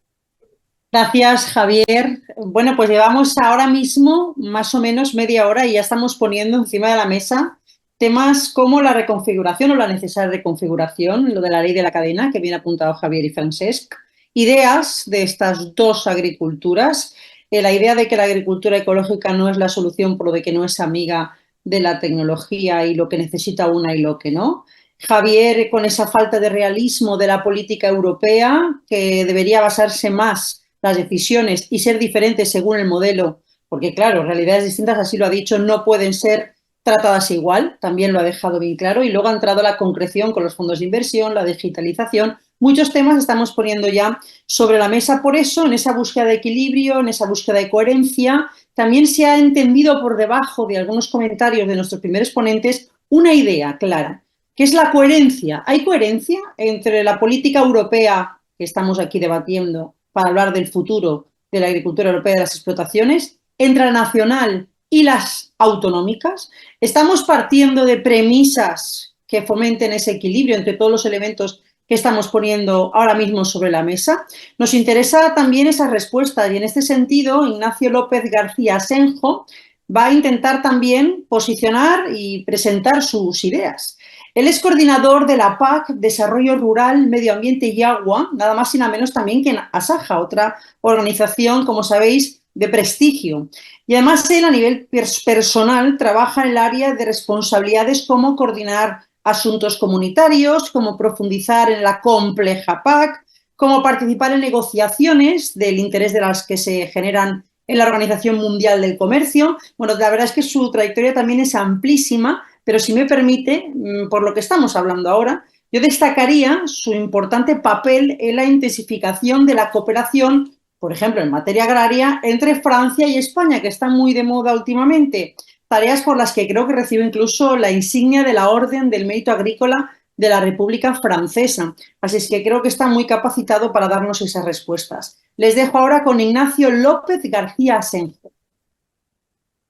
Speaker 2: Gracias, Javier. Bueno, pues llevamos ahora mismo más o menos media hora y ya estamos poniendo encima de la mesa temas como la reconfiguración o la necesaria reconfiguración, lo de la ley de la cadena, que bien apuntado Javier y Francesc, ideas de estas dos agriculturas, la idea de que la agricultura ecológica no es la solución por lo de que no es amiga de la tecnología y lo que necesita una y lo que no. Javier, con esa falta de realismo de la política europea, que debería basarse más las decisiones y ser diferentes según el modelo, porque claro, realidades distintas, así lo ha dicho, no pueden ser tratadas igual, también lo ha dejado bien claro, y luego ha entrado la concreción con los fondos de inversión, la digitalización, muchos temas estamos poniendo ya sobre la mesa. Por eso, en esa búsqueda de equilibrio, en esa búsqueda de coherencia, también se ha entendido por debajo de algunos comentarios de nuestros primeros ponentes una idea clara, que es la coherencia. ¿Hay coherencia entre la política europea que estamos aquí debatiendo para hablar del futuro de la agricultura europea y de las explotaciones, entre la nacional y las autonómicas? ¿Estamos partiendo de premisas que fomenten ese equilibrio entre todos los elementos que estamos poniendo ahora mismo sobre la mesa? Nos interesa también esas respuestas y en este sentido Ignacio López García Asenjo va a intentar también posicionar y presentar sus ideas. Él es coordinador de la PAC, Desarrollo Rural, Medio Ambiente y Agua, nada más y nada menos también que en Asaja, otra organización, como sabéis, de prestigio. Y además él a nivel personal trabaja en el área de responsabilidades como coordinar asuntos comunitarios, como profundizar en la compleja PAC, como participar en negociaciones del interés de las que se generan en la Organización Mundial del Comercio. Bueno, la verdad es que su trayectoria también es amplísima, pero si me permite, por lo que estamos hablando ahora, yo destacaría su importante papel en la intensificación de la cooperación, por ejemplo, en materia agraria, entre Francia y España, que está muy de moda últimamente. Tareas por las que creo que recibe incluso la insignia de la Orden del Mérito Agrícola de la República Francesa. Así es que creo que está muy capacitado para darnos esas respuestas. Les dejo ahora con Ignacio López García Asenjo.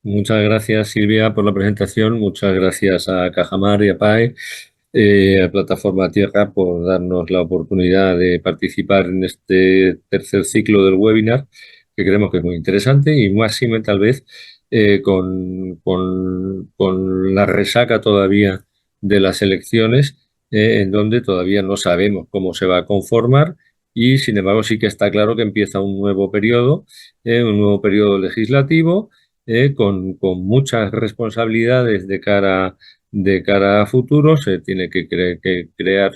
Speaker 5: Muchas gracias, Silvia, por la presentación. Muchas gracias a Cajamar y a PAE, a Plataforma Tierra, por darnos la oportunidad de participar en este tercer ciclo del webinar, que creemos que es muy interesante y más tal vez con la resaca todavía de las elecciones, en donde todavía no sabemos cómo se va a conformar y, sin embargo, sí que está claro que empieza un nuevo periodo legislativo, con muchas responsabilidades de cara a futuro. Se tiene que crear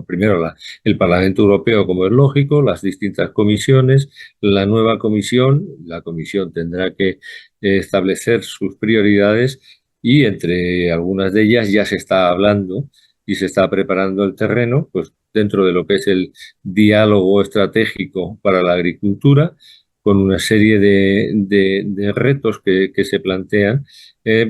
Speaker 5: primero el Parlamento Europeo, como es lógico, las distintas comisiones, la nueva comisión. La comisión tendrá que establecer sus prioridades y entre algunas de ellas ya se está hablando y se está preparando el terreno, pues dentro de lo que es el diálogo estratégico para la agricultura, con una serie de retos que se plantean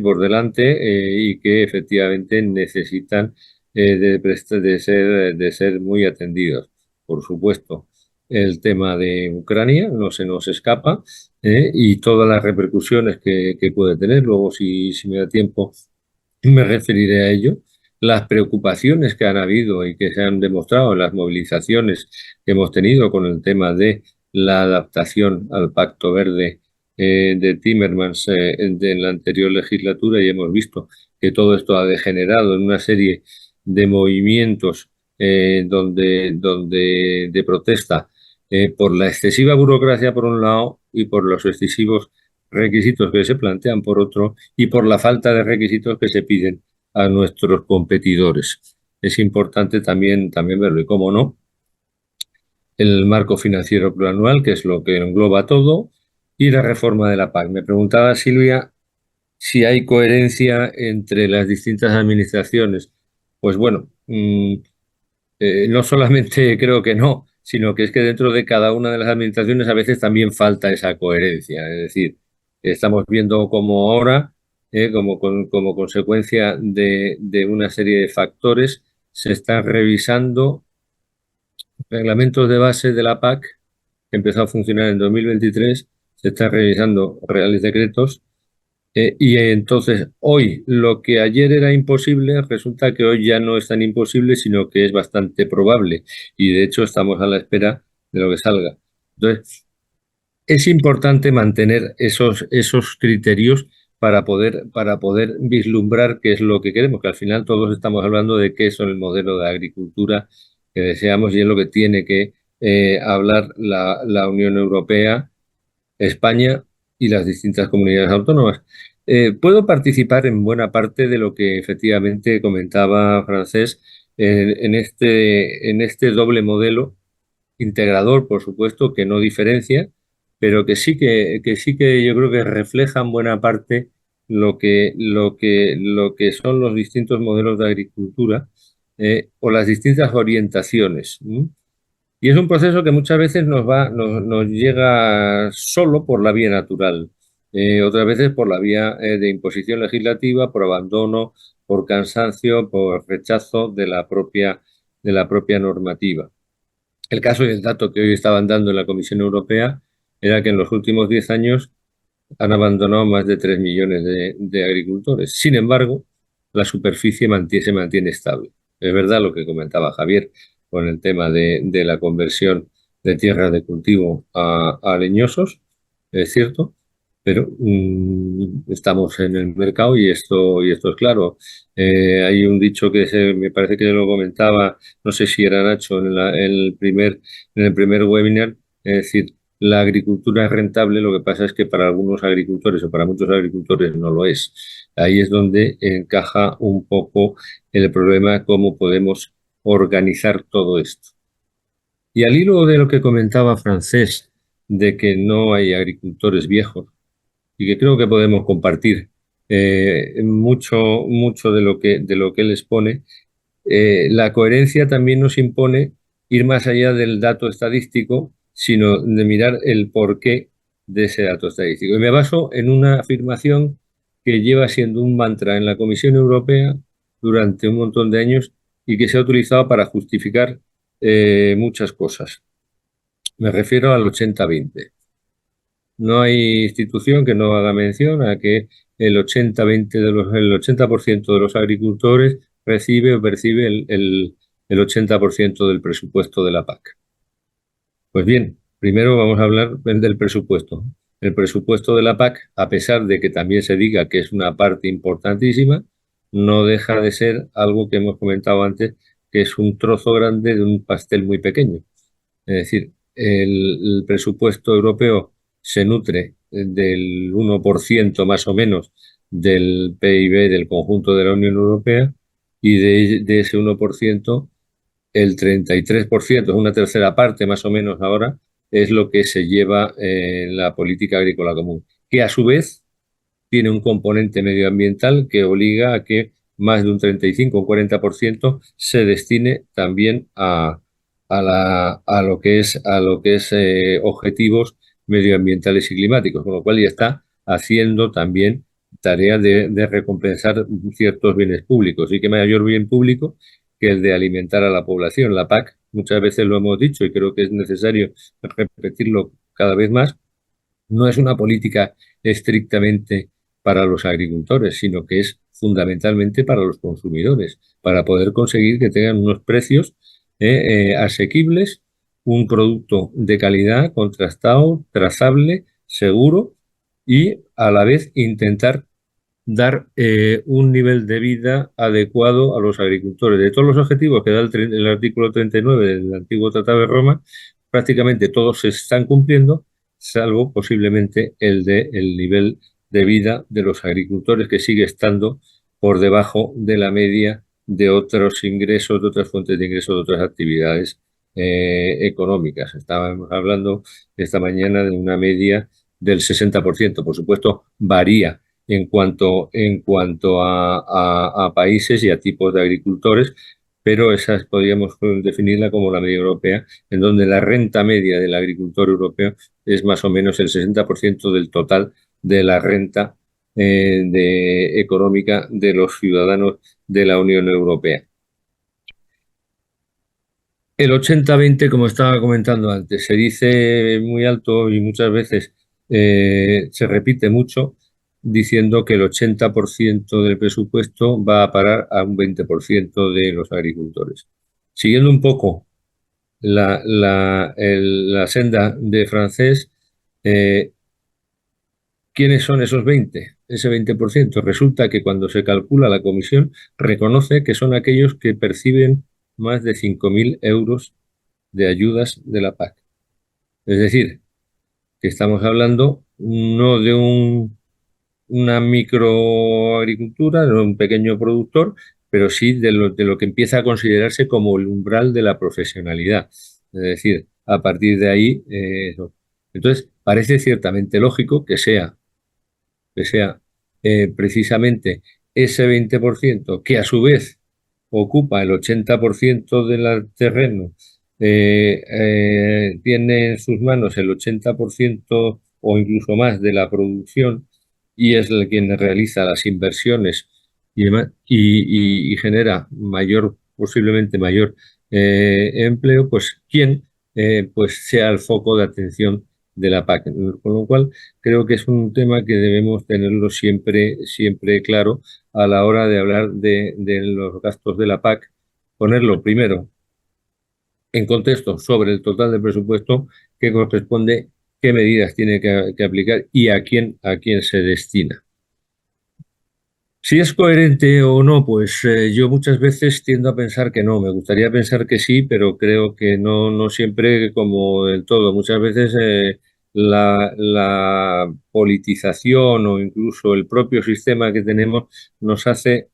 Speaker 5: por delante y que efectivamente necesitan de ser muy atendidos. Por supuesto, el tema de Ucrania no se nos escapa y todas las repercusiones que puede tener. Luego, si me da tiempo, me referiré a ello. Las preocupaciones que han habido y que se han demostrado en las movilizaciones que hemos tenido con el tema de la adaptación al Pacto Verde de Timmermans de la anterior legislatura, y hemos visto que todo esto ha degenerado en una serie de movimientos de protesta por la excesiva burocracia por un lado y por los excesivos requisitos que se plantean por otro y por la falta de requisitos que se piden a nuestros competidores. Es importante también verlo. Y cómo no, el marco financiero plurianual, que es lo que engloba todo, y la reforma de la PAC. Me preguntaba Silvia si hay coherencia entre las distintas administraciones. Pues bueno, no solamente creo que no, sino que es que dentro de cada una de las administraciones a veces también falta esa coherencia. Es decir, estamos viendo como ahora, como consecuencia de una serie de factores, se están revisando reglamentos de base de la PAC, que empezó a funcionar en 2023, se están revisando reales decretos y entonces hoy lo que ayer era imposible, resulta que hoy ya no es tan imposible, sino que es bastante probable. Y de hecho estamos a la espera de lo que salga. Entonces, es importante mantener esos criterios para poder vislumbrar qué es lo que queremos, que al final todos estamos hablando de qué es el modelo de agricultura que deseamos y es lo que tiene que hablar la Unión Europea, España y las distintas comunidades autónomas. Puedo participar en buena parte de lo que efectivamente comentaba Francés en este doble modelo integrador, por supuesto, que no diferencia, pero que sí que yo creo que reflejan buena parte lo que son los distintos modelos de agricultura o las distintas orientaciones. Y es un proceso que muchas veces nos llega solo por la vía natural, otras veces por la vía de imposición legislativa, por abandono, por cansancio, por rechazo de la propia normativa. El caso y el dato que hoy estaban dando en la Comisión Europea era que en los últimos 10 años han abandonado más de 3 millones de agricultores. Sin embargo, la superficie se mantiene estable. Es verdad lo que comentaba Javier con el tema de la conversión de tierras de cultivo a leñosos, es cierto, pero estamos en el mercado y esto es claro. Hay un dicho me parece que lo comentaba, no sé si era Nacho en el primer webinar, es decir, la agricultura es rentable, lo que pasa es que para algunos agricultores o para muchos agricultores no lo es. Ahí es donde encaja un poco el problema, cómo podemos organizar todo esto. Y al hilo de lo que comentaba Francés, de que no hay agricultores viejos, y que creo que podemos compartir mucho de lo que él expone, la coherencia también nos impone ir más allá del dato estadístico, sino de mirar el porqué de ese dato estadístico. Y me baso en una afirmación que lleva siendo un mantra en la Comisión Europea durante un montón de años y que se ha utilizado para justificar muchas cosas. Me refiero al 80-20. No hay institución que no haga mención a que el 80% de los agricultores recibe o percibe el 80% del presupuesto de la PAC. Pues bien, primero vamos a hablar del presupuesto. El presupuesto de la PAC, a pesar de que también se diga que es una parte importantísima, no deja de ser algo que hemos comentado antes, que es un trozo grande de un pastel muy pequeño. Es decir, el presupuesto europeo se nutre del 1% más o menos del PIB del conjunto de la Unión Europea y de ese 1%, el 33%, es una tercera parte más o menos ahora, es lo que se lleva en la política agrícola común, que a su vez tiene un componente medioambiental que obliga a que más de un 35 o 40% se destine también a lo que es objetivos medioambientales y climáticos, con lo cual ya está haciendo también tarea de recompensar ciertos bienes públicos. Y qué mayor bien público que el de alimentar a la población. La PAC, muchas veces lo hemos dicho y creo que es necesario repetirlo cada vez más, no es una política estrictamente para los agricultores, sino que es fundamentalmente para los consumidores, para poder conseguir que tengan unos precios asequibles, un producto de calidad, contrastado, trazable, seguro y a la vez intentar dar un nivel de vida adecuado a los agricultores. De todos los objetivos que da el artículo 39 del antiguo Tratado de Roma, prácticamente todos se están cumpliendo, salvo posiblemente el nivel de vida de los agricultores, que sigue estando por debajo de la media de otros ingresos, de otras fuentes de ingresos, de otras actividades económicas. Estábamos hablando esta mañana de una media del 60%. Por supuesto, varía en cuanto a países y a tipos de agricultores, pero esas podríamos definirla como la media europea, en donde la renta media del agricultor europeo es más o menos el 60% del total de la renta económica de los ciudadanos de la Unión Europea. El 80-20, como estaba comentando antes, se dice muy alto y muchas veces se repite mucho, diciendo que el 80% del presupuesto va a parar a un 20% de los agricultores. Siguiendo un poco la senda de Francés, ¿quiénes son esos 20? Ese 20%. Resulta que cuando se calcula, la comisión reconoce que son aquellos que perciben más de 5.000 euros de ayudas de la PAC. Es decir, que estamos hablando no de una microagricultura, de un pequeño productor, pero sí de lo que empieza a considerarse como el umbral de la profesionalidad. Es decir, a partir de ahí, entonces parece ciertamente lógico que sea precisamente ese 20% que a su vez ocupa el 80% del terreno, tiene en sus manos el 80% o incluso más de la producción y es el quien realiza las inversiones y genera posiblemente mayor empleo, pues quien pues sea el foco de atención de la PAC. Con lo cual, creo que es un tema que debemos tenerlo siempre claro a la hora de hablar de los gastos de la PAC, ponerlo primero en contexto sobre el total del presupuesto que corresponde, qué medidas tiene que aplicar y a quién se destina. Si es coherente o no, pues yo muchas veces tiendo a pensar que no. Me gustaría pensar que sí, pero creo que no siempre como del todo. Muchas veces la politización o incluso el propio sistema que tenemos nos hace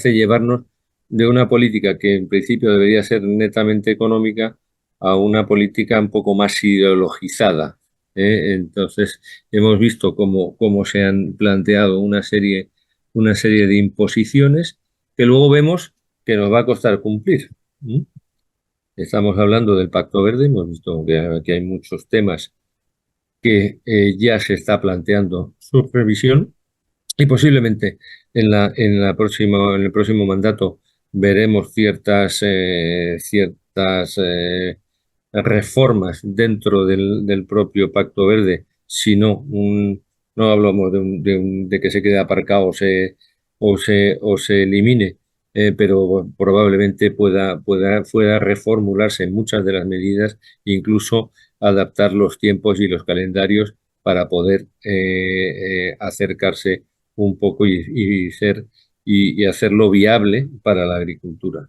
Speaker 5: llevarnos de una política que en principio debería ser netamente económica a una política un poco más ideologizada. Entonces, hemos visto cómo se han planteado una serie de imposiciones que luego vemos que nos va a costar cumplir. Estamos hablando del Pacto Verde, hemos visto que aquí hay muchos temas que ya se está planteando su revisión y posiblemente en el próximo mandato veremos ciertas reformas dentro del propio Pacto Verde, si no hablamos de que se quede aparcado o se elimine, pero probablemente pueda reformularse muchas de las medidas, incluso adaptar los tiempos y los calendarios para poder acercarse un poco y hacerlo viable para la agricultura.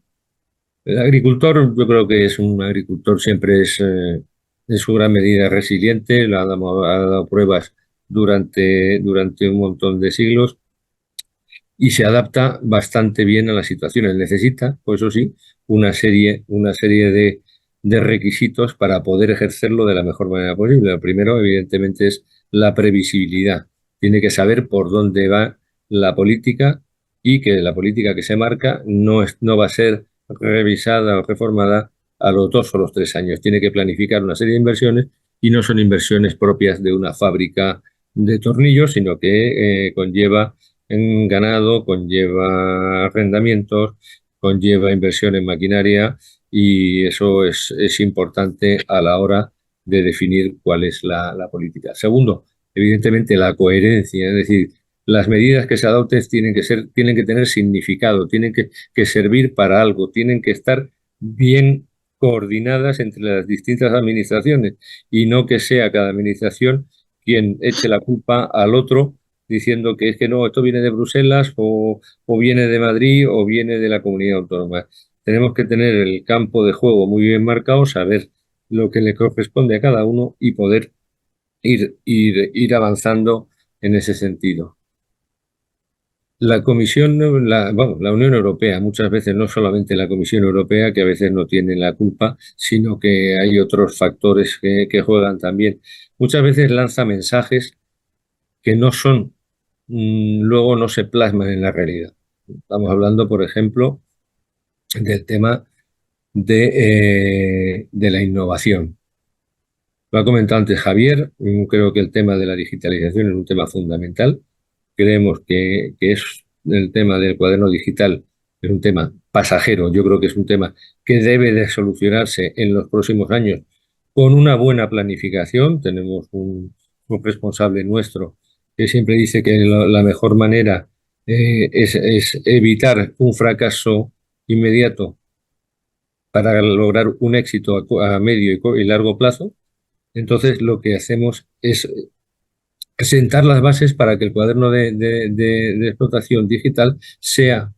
Speaker 5: El agricultor, yo creo que es un agricultor, siempre es en su gran medida resiliente, ha dado pruebas durante un montón de siglos y se adapta bastante bien a las situaciones. Necesita, pues eso sí, una serie de requisitos para poder ejercerlo de la mejor manera posible. Lo primero, evidentemente, es la previsibilidad. Tiene que saber por dónde va la política y que la política que se marca no va a ser revisada o reformada a los 2 o los 3 años. Tiene que planificar una serie de inversiones y no son inversiones propias de una fábrica de tornillos, sino que conlleva en ganado, conlleva arrendamientos, conlleva inversión en maquinaria y eso es importante a la hora de definir cuál es la política. Segundo, evidentemente la coherencia, es decir, las medidas que se adopten tienen que tener significado, tienen que servir para algo, tienen que estar bien coordinadas entre las distintas administraciones y no que sea cada administración quien eche la culpa al otro diciendo que es que no, esto viene de Bruselas o viene de Madrid o viene de la comunidad autónoma. Tenemos que tener el campo de juego muy bien marcado, saber lo que le corresponde a cada uno y poder ir avanzando en ese sentido. La Comisión, la Unión Europea, muchas veces no solamente la Comisión Europea, que a veces no tiene la culpa, sino que hay otros factores que juegan también. Muchas veces lanza mensajes que no son, luego no se plasman en la realidad. Estamos hablando, por ejemplo, del tema de la innovación. Lo ha comentado antes Javier, creo que el tema de la digitalización es un tema fundamental. Creemos que es el tema del cuaderno digital, es un tema pasajero. Yo creo que es un tema que debe de solucionarse en los próximos años con una buena planificación. Tenemos un responsable nuestro que siempre dice que la mejor manera es evitar un fracaso inmediato para lograr un éxito a medio y largo plazo. Entonces, lo que hacemos es sentar las bases para que el cuaderno de explotación digital sea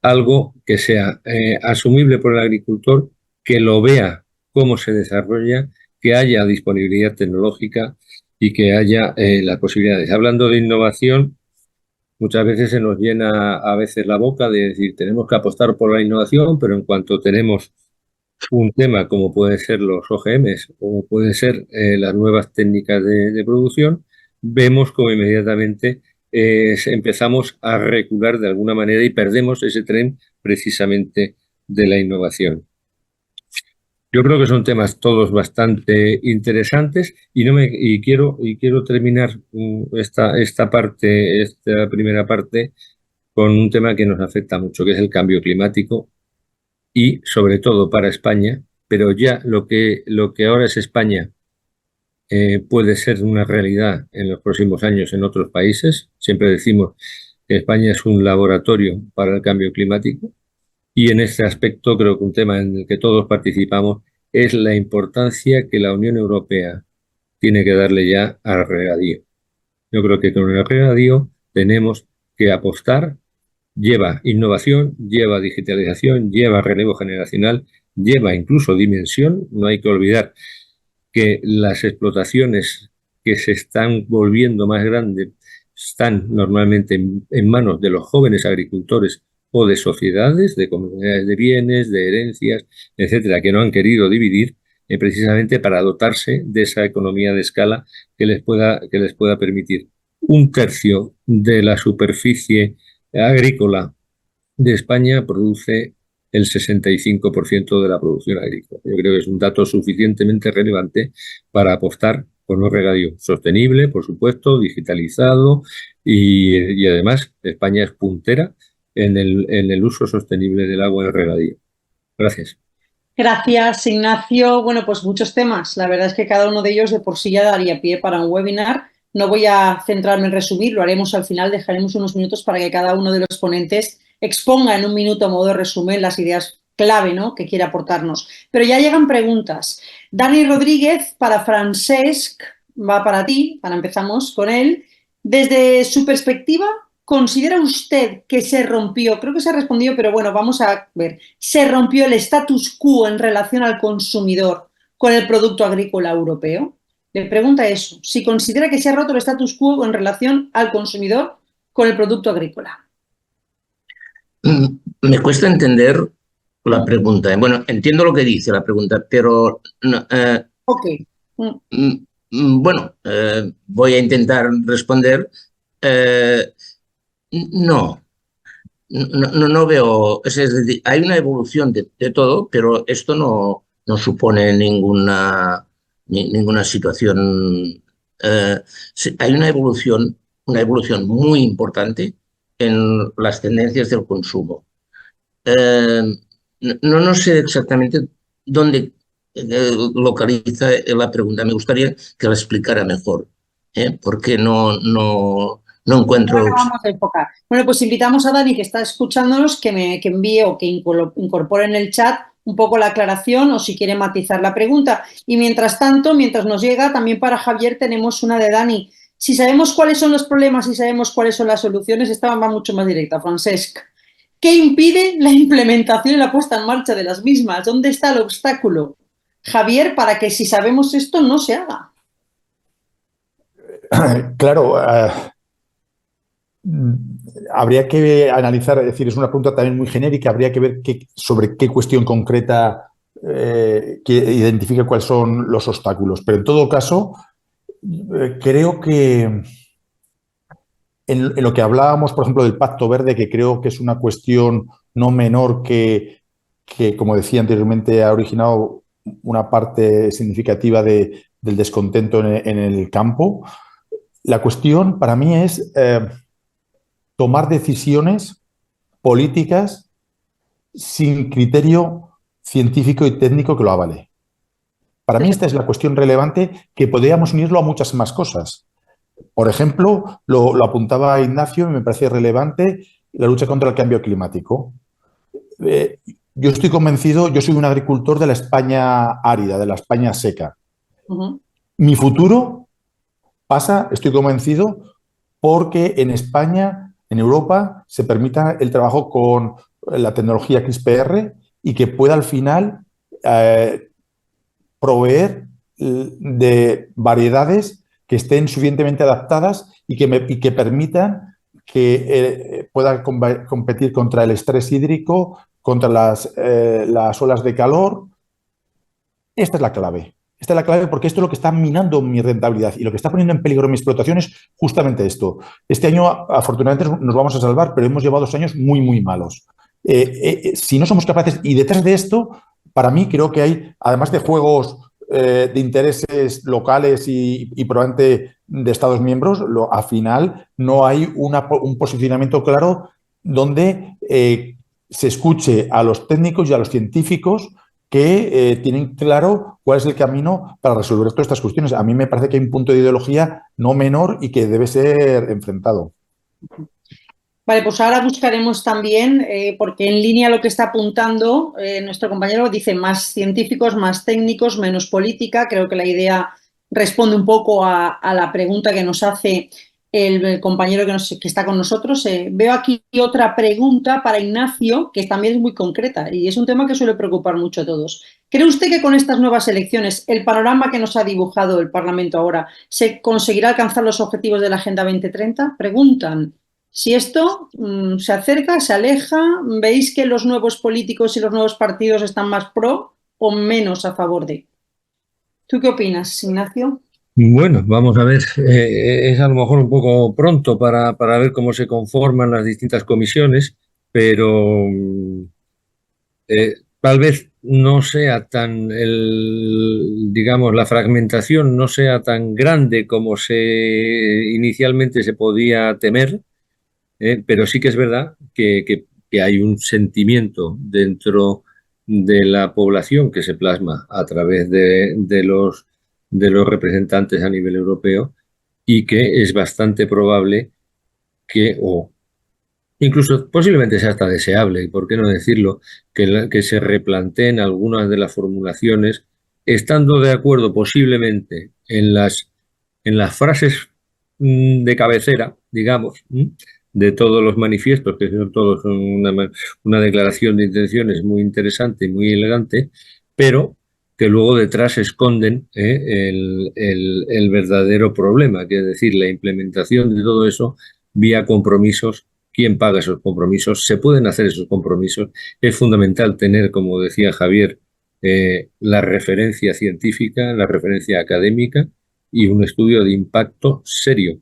Speaker 5: algo que sea asumible por el agricultor, que lo vea cómo se desarrolla, que haya disponibilidad tecnológica y que haya las posibilidades. Hablando de innovación, muchas veces se nos llena a veces la boca de decir tenemos que apostar por la innovación, pero en cuanto tenemos un tema como pueden ser los OGMs o pueden ser las nuevas técnicas de producción, vemos como inmediatamente empezamos a recular de alguna manera y perdemos ese tren precisamente de la innovación. Yo creo que son temas todos bastante interesantes y quiero terminar esta primera parte con un tema que nos afecta mucho, que es el cambio climático y sobre todo para España, pero ya lo que ahora es España puede ser una realidad en los próximos años en otros países. Siempre decimos que España es un laboratorio para el cambio climático y en este aspecto creo que un tema en el que todos participamos es la importancia que la Unión Europea tiene que darle ya al regadío. Yo creo que con el regadío tenemos que apostar. Lleva innovación, lleva digitalización, lleva relevo generacional, lleva incluso dimensión. No hay que olvidar que las explotaciones que se están volviendo más grandes están normalmente en manos de los jóvenes agricultores o de sociedades, de comunidades de bienes, de herencias, etcétera, que no han querido dividir precisamente para dotarse de esa economía de escala que les pueda permitir. 1/3 de la superficie agrícola de España produce el 65% de la producción agrícola. Yo creo que es un dato suficientemente relevante para apostar por un regadío sostenible, por supuesto, digitalizado y además España es puntera en el uso sostenible del agua en el regadío. Gracias.
Speaker 2: Gracias, Ignacio. Bueno, pues muchos temas. La verdad es que cada uno de ellos de por sí ya daría pie para un webinar. No voy a centrarme en resumir, lo haremos al final, dejaremos unos minutos para que cada uno de los ponentes exponga en un minuto a modo de resumen las ideas clave, ¿no?, que quiere aportarnos. Pero ya llegan preguntas. Dani Rodríguez, para Francesc, va para ti, empezamos con él. Desde su perspectiva, ¿considera usted que se rompió, creo que se ha respondido, pero bueno, vamos a ver, se rompió el status quo en relación al consumidor con el producto agrícola europeo? Le pregunta eso, si considera que se ha roto el status quo en relación al consumidor con el producto agrícola.
Speaker 3: Me cuesta entender la pregunta. Bueno, entiendo lo que dice la pregunta, pero...
Speaker 2: Ok.
Speaker 3: Bueno, voy a intentar responder. No veo... Es decir, hay una evolución de todo, pero esto no supone ninguna situación. Hay una evolución muy importante en las tendencias del consumo. No sé exactamente dónde localiza la pregunta. Me gustaría que la explicara mejor, porque no no encuentro...
Speaker 2: Vamos a enfocar. Bueno, pues invitamos a Dani, que está escuchándonos, que envíe o que incorpore en el chat un poco la aclaración o si quiere matizar la pregunta. Y mientras tanto, mientras nos llega, también para Javier tenemos una de Dani. Si sabemos cuáles son los problemas y sabemos cuáles son las soluciones, esta va mucho más directa, Francesc. ¿Qué impide la implementación y la puesta en marcha de las mismas? ¿Dónde está el obstáculo, Javier, para que si sabemos esto no se haga?
Speaker 4: Claro, habría que analizar, es decir, es una pregunta también muy genérica, habría que ver sobre qué cuestión concreta que identifique cuáles son los obstáculos. Pero en todo caso, creo que en lo que hablábamos, por ejemplo, del Pacto Verde, que creo que es una cuestión no menor que como decía anteriormente, ha originado una parte significativa del descontento en el campo. La cuestión para mí es tomar decisiones políticas sin criterio científico y técnico que lo avale. Para mí esta es la cuestión relevante, que podríamos unirlo a muchas más cosas. Por ejemplo, lo apuntaba Ignacio y me parece relevante, la lucha contra el cambio climático. Yo estoy convencido, yo soy un agricultor de la España árida, de la España seca. Mi futuro pasa, estoy convencido, porque en España, en Europa, se permita el trabajo con la tecnología CRISPR y que pueda al final proveer de variedades que estén suficientemente adaptadas y que permitan que puedan competir contra el estrés hídrico, contra las olas de calor. Esta es la clave. Esta es la clave porque esto es lo que está minando mi rentabilidad y lo que está poniendo en peligro mi explotación es justamente esto. Este año, afortunadamente, nos vamos a salvar, pero hemos llevado 2 años muy, muy malos. Si no somos capaces, y detrás de esto, para mí creo que hay, además de juegos de intereses locales y probablemente de Estados miembros, al final no hay un posicionamiento claro donde se escuche a los técnicos y a los científicos que tienen claro cuál es el camino para resolver todas estas cuestiones. A mí me parece que hay un punto de ideología no menor y que debe ser enfrentado.
Speaker 2: Vale, pues ahora buscaremos también, porque en línea lo que está apuntando nuestro compañero dice más científicos, más técnicos, menos política. Creo que la idea responde un poco a la pregunta que nos hace el compañero que está con nosotros. Veo aquí otra pregunta para Ignacio, que también es muy concreta y es un tema que suele preocupar mucho a todos. ¿Cree usted que con estas nuevas elecciones, el panorama que nos ha dibujado el Parlamento ahora, se conseguirá alcanzar los objetivos de la Agenda 2030? Preguntan. Si esto se acerca, se aleja, ¿veis que los nuevos políticos y los nuevos partidos están más pro o menos a favor de? ¿Tú qué opinas, Ignacio?
Speaker 5: Bueno, vamos a ver, es a lo mejor un poco pronto para ver cómo se conforman las distintas comisiones, pero tal vez no sea tan, digamos, la fragmentación no sea tan grande como inicialmente se podía temer. Pero sí que es verdad que hay un sentimiento dentro de la población que se plasma a través de los representantes a nivel europeo y que es bastante probable o incluso posiblemente sea hasta deseable, y por qué no decirlo, que se replanteen algunas de las formulaciones, estando de acuerdo posiblemente en las frases de cabecera, digamos, de todos los manifiestos, que son todos una declaración de intenciones muy interesante y muy elegante, pero que luego detrás esconden el verdadero problema, que es decir, la implementación de todo eso vía compromisos. ¿Quién paga esos compromisos? ¿Se pueden hacer esos compromisos? Es fundamental tener, como decía Javier, la referencia científica, la referencia académica y un estudio de impacto serio.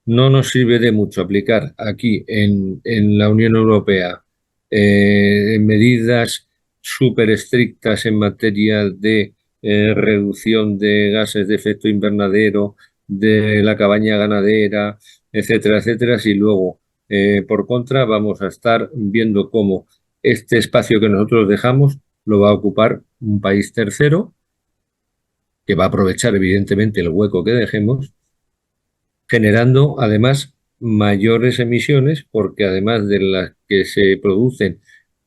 Speaker 5: No nos sirve de mucho aplicar aquí en la Unión Europea medidas súper estrictas en materia de reducción de gases de efecto invernadero, de la cabaña ganadera, etcétera, etcétera, si luego, por contra, vamos a estar viendo cómo este espacio que nosotros dejamos lo va a ocupar un país tercero, que va a aprovechar evidentemente el hueco que dejemos, generando además mayores emisiones, porque además de las que se producen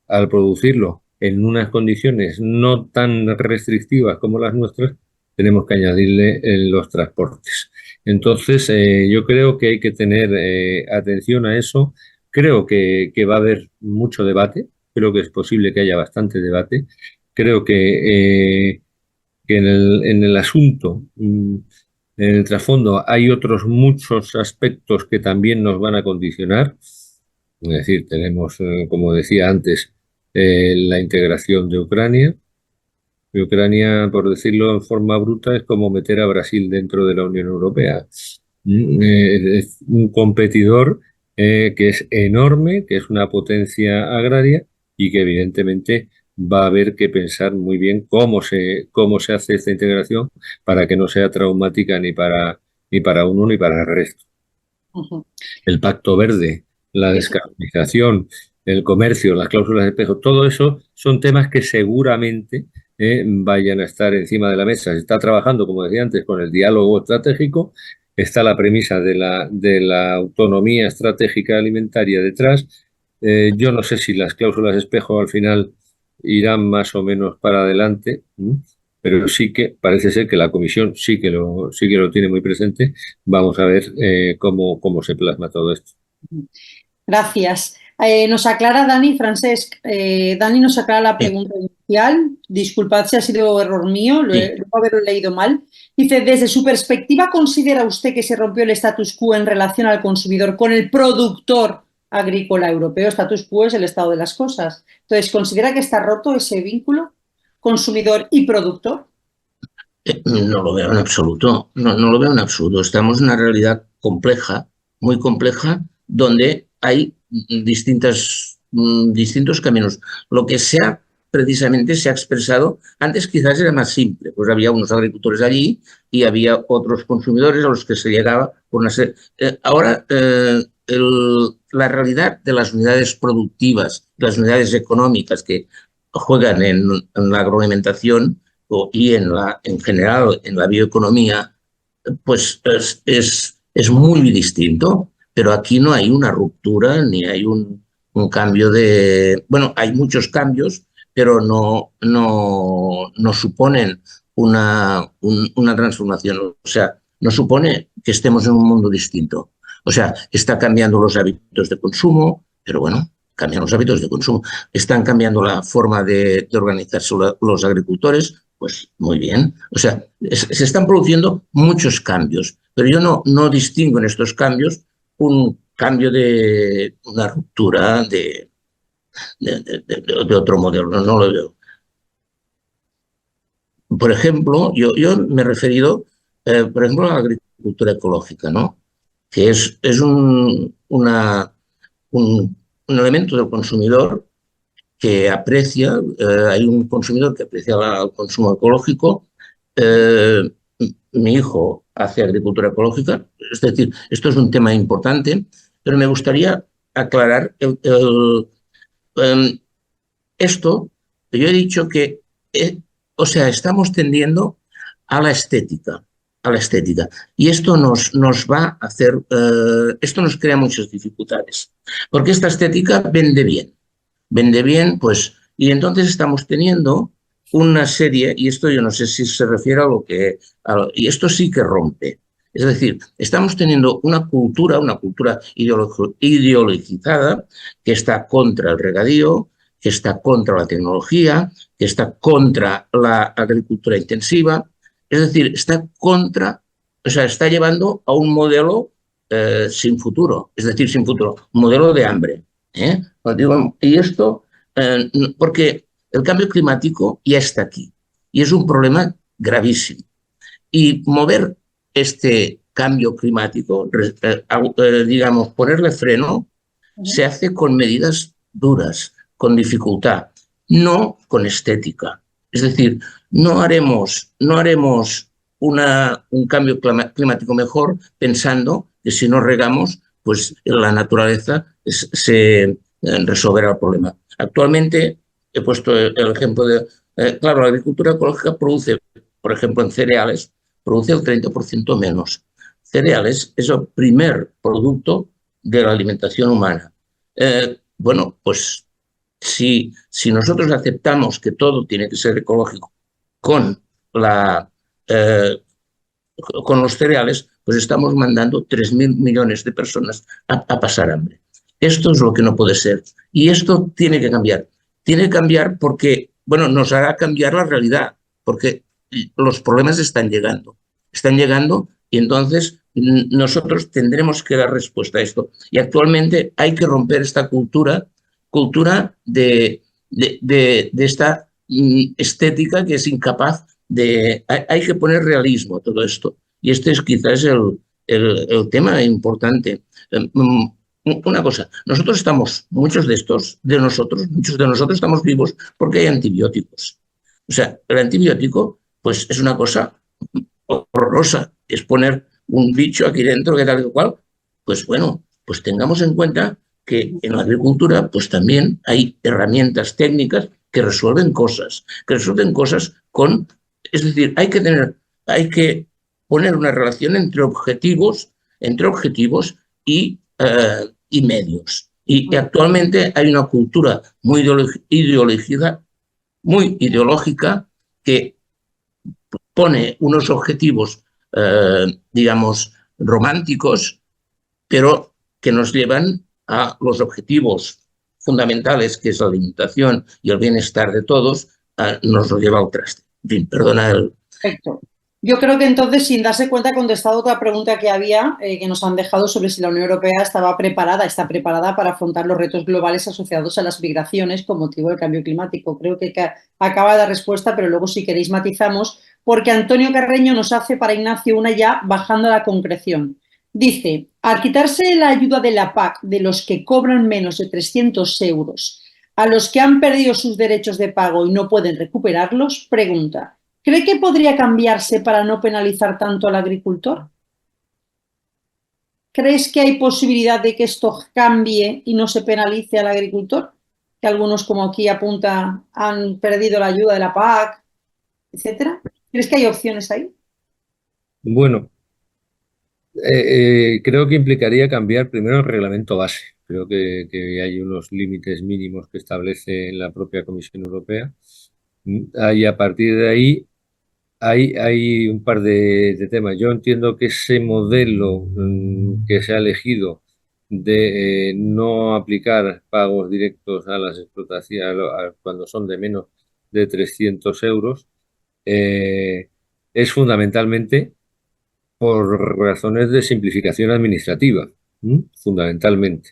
Speaker 5: al producirlo en unas condiciones no tan restrictivas como las nuestras, tenemos que añadirle los transportes. Entonces, yo creo que hay que tener atención a eso. Creo que va a haber mucho debate, creo que es posible que haya bastante debate. Creo que en el asunto, en el trasfondo, hay otros muchos aspectos que también nos van a condicionar. Es decir, tenemos, como decía antes, la integración de Ucrania. Y Ucrania, por decirlo en forma bruta, es como meter a Brasil dentro de la Unión Europea. Es un competidor que es enorme, que es una potencia agraria y que evidentemente va a haber que pensar muy bien cómo se hace esta integración para que no sea traumática ni para uno ni para el resto.
Speaker 2: Ujú.
Speaker 5: El Pacto Verde, la descarbonización, el comercio, las cláusulas de espejo, todo eso son temas que seguramente vayan a estar encima de la mesa. Se está trabajando, como decía antes, con el diálogo estratégico, está la premisa de la autonomía estratégica alimentaria detrás. Yo no sé si las cláusulas de espejo al final irán más o menos para adelante, pero sí que parece ser que la Comisión sí que lo tiene muy presente. Vamos a ver cómo se plasma todo esto.
Speaker 2: Gracias. Nos aclara Dani, Francesc, Dani nos aclara la pregunta inicial. Disculpad si ha sido error mío, debo haberlo leído mal. Dice, desde su perspectiva, ¿considera usted que se rompió el status quo en relación al consumidor con el productor agrícola europeo? Status quo es el estado de las cosas. Entonces, ¿considera que está roto ese vínculo consumidor y productor?
Speaker 3: No lo veo en absoluto, no lo veo en absoluto. Estamos en una realidad compleja, muy compleja, donde hay distintos caminos. Lo que precisamente se ha expresado, antes quizás era más simple, pues había unos agricultores allí y había otros consumidores a los que se llegaba por una serie. Ahora, la realidad de las unidades productivas, las unidades económicas que juegan en la agroalimentación, y en general en la bioeconomía, pues es muy distinto, pero aquí no hay una ruptura ni hay un cambio de... Bueno, hay muchos cambios, pero no suponen una transformación, o sea, no supone que estemos en un mundo distinto. O sea, está cambiando los hábitos de consumo, pero bueno, cambian los hábitos de consumo. Están cambiando la forma de organizarse los agricultores, pues muy bien. O sea, se están produciendo muchos cambios, pero yo no distingo en estos cambios un cambio de una ruptura de otro modelo, no lo veo. Por ejemplo, yo me he referido, por ejemplo, a la agricultura ecológica, ¿no? Que es un elemento del consumidor que aprecia, hay un consumidor que aprecia el consumo ecológico. Mi hijo hace agricultura ecológica, es decir, esto es un tema importante, pero me gustaría aclarar esto. Yo he dicho que, o sea, estamos tendiendo a la estética, y esto nos va a hacer, esto nos crea muchas dificultades, porque esta estética vende bien, pues, y entonces estamos teniendo una serie, y esto yo no sé si se refiere a lo que, y esto sí que rompe. Es decir, estamos teniendo una cultura ideologizada que está contra el regadío, que está contra la tecnología, que está contra la agricultura intensiva, es decir, está llevando a un modelo sin futuro, es decir, sin futuro, un modelo de hambre. Y esto, porque el cambio climático ya está aquí y es un problema gravísimo. Y mover este cambio climático, digamos, ponerle freno, se hace con medidas duras, con dificultad, no con estética. Es decir, no haremos un cambio climático mejor pensando que si no regamos, pues la naturaleza se resolverá el problema. Actualmente he puesto el ejemplo de, claro, la agricultura ecológica produce, por ejemplo, en cereales, produce el 30% menos cereales es el primer producto de la alimentación humana. Bueno, pues si nosotros aceptamos que todo tiene que ser ecológico con los cereales, pues estamos mandando 3.000 millones de personas a pasar hambre. Esto es lo que no puede ser. Y esto tiene que cambiar. Tiene que cambiar porque, bueno, nos hará cambiar la realidad, porque los problemas están llegando. Están llegando y entonces nosotros tendremos que dar respuesta a esto. Y actualmente hay que romper esta cultura de esta estética que es incapaz de... Hay que poner realismo a todo esto. Y este es quizás el tema importante. Una cosa, muchos de nosotros estamos vivos porque hay antibióticos. O sea, el antibiótico, pues es una cosa horrorosa, es poner un bicho aquí dentro que tal y cual. Pues bueno, pues tengamos en cuenta que en la agricultura, pues también hay herramientas técnicas que resuelven cosas con, es decir, hay que poner una relación entre objetivos y medios. Y actualmente hay una cultura muy ideológica que pone unos objetivos, digamos, románticos, pero que nos llevan a los objetivos fundamentales, que es la alimentación y el bienestar de todos, nos lo lleva al traste. En fin, perdona el...
Speaker 2: Perfecto. Yo creo que entonces, sin darse cuenta, he contestado otra pregunta que había, que nos han dejado sobre si la Unión Europea está preparada para afrontar los retos globales asociados a las migraciones con motivo del cambio climático. Creo que acaba la respuesta, pero luego si queréis matizamos, porque Antonio Carreño nos hace para Ignacio una ya bajando a la concreción. Dice, al quitarse la ayuda de la PAC de los que cobran menos de 300 euros a los que han perdido sus derechos de pago y no pueden recuperarlos, pregunta, ¿cree que podría cambiarse para no penalizar tanto al agricultor? ¿Crees que hay posibilidad de que esto cambie y no se penalice al agricultor? Que algunos, como aquí apunta, han perdido la ayuda de la PAC, etcétera. ¿Crees que hay opciones ahí?
Speaker 5: Bueno, creo que implicaría cambiar primero el reglamento base. Creo que hay unos límites mínimos que establece la propia Comisión Europea. Y a partir de ahí hay un par de temas. Yo entiendo que ese modelo que se ha elegido de no aplicar pagos directos a las explotaciones cuando son de menos de 300 euros es fundamentalmente por razones de simplificación administrativa, fundamentalmente.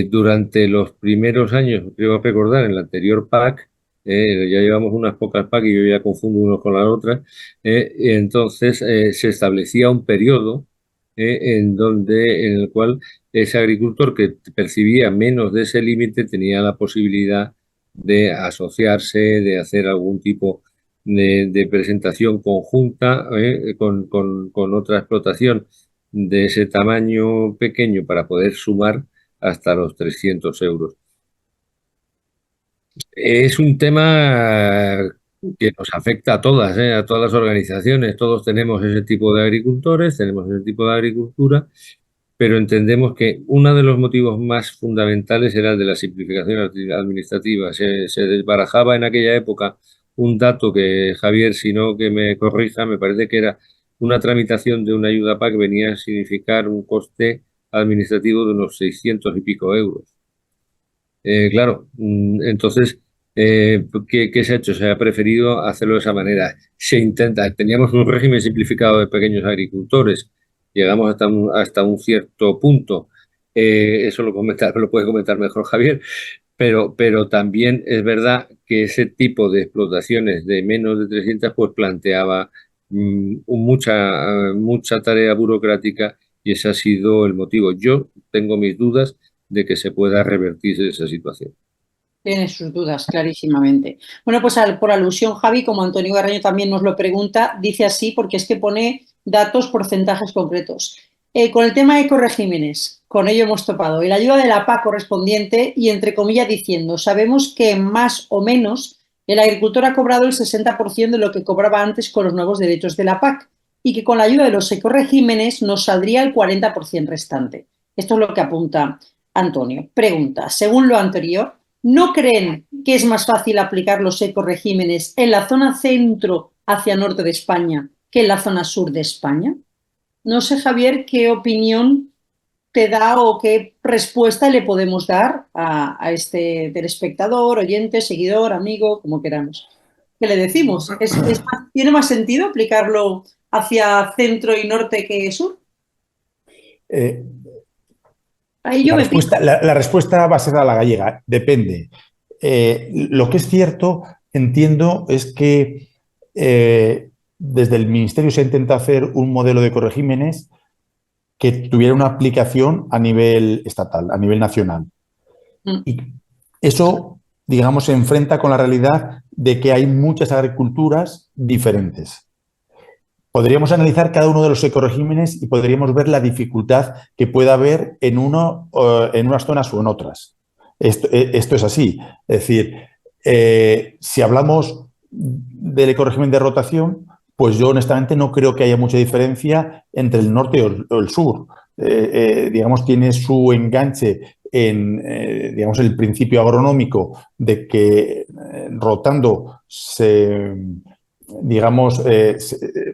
Speaker 5: Durante los primeros años, creo recordar, en la anterior PAC, ya llevamos unas pocas PAC y yo ya confundo unos con las otras, entonces se establecía un periodo en el cual ese agricultor que percibía menos de ese límite tenía la posibilidad de asociarse, de hacer algún tipo de presentación conjunta con otra explotación de ese tamaño pequeño para poder sumar hasta los 300 euros. Es un tema que nos afecta a todas las organizaciones. Todos tenemos ese tipo de agricultores, tenemos ese tipo de agricultura, pero entendemos que uno de los motivos más fundamentales era el de la simplificación administrativa. Se desbarajaba en aquella época un dato que, Javier, si no que me corrija, me parece que era una tramitación de una ayuda PAC venía a significar un coste administrativo de unos 600 y pico euros. Claro, entonces, ¿qué se ha hecho? Se ha preferido hacerlo de esa manera. Teníamos un régimen simplificado de pequeños agricultores, llegamos hasta un cierto punto. Eso lo puede comentar mejor Javier, pero también es verdad que ese tipo de explotaciones de menos de 300 pues planteaba mucha tarea burocrática y ese ha sido el motivo. Yo tengo mis dudas de que se pueda revertir esa situación.
Speaker 2: Tiene sus dudas, clarísimamente. Bueno, pues por alusión, Javi, como Antonio Garreño también nos lo pregunta, dice así porque es que pone datos, porcentajes concretos. Con el tema de ecoregímenes, con ello hemos topado. Y la ayuda de la PAC correspondiente y, entre comillas, diciendo, sabemos que más o menos el agricultor ha cobrado el 60% de lo que cobraba antes con los nuevos derechos de la PAC. y que con la ayuda de los ecoregímenes nos saldría el 40% restante. Esto es lo que apunta Antonio. Pregunta, según lo anterior, ¿no creen que es más fácil aplicar los ecoregímenes en la zona centro hacia norte de España que en la zona sur de España? No sé, Javier, qué opinión te da o qué respuesta le podemos dar a este telespectador, oyente, seguidor, amigo, como queramos. ¿Qué le decimos? ¿Tiene más sentido aplicarlo hacia centro y norte que sur?
Speaker 4: Eh,
Speaker 2: Ahí yo me pico.
Speaker 4: la respuesta va a ser a la gallega, depende. Lo que es cierto, entiendo, es que desde el Ministerio se ha intentado hacer un modelo de corregímenes que tuviera una aplicación a nivel estatal, a nivel nacional. Y eso, digamos, se enfrenta con la realidad de que hay muchas agriculturas diferentes. Podríamos analizar cada uno de los ecoregímenes y podríamos ver la dificultad que pueda haber en unas zonas o en otras. Esto es así. Es decir, si hablamos del ecorégimen de rotación, pues yo honestamente no creo que haya mucha diferencia entre el norte o el sur. Digamos, tiene su enganche en, digamos, el principio agronómico de que rotando digamos,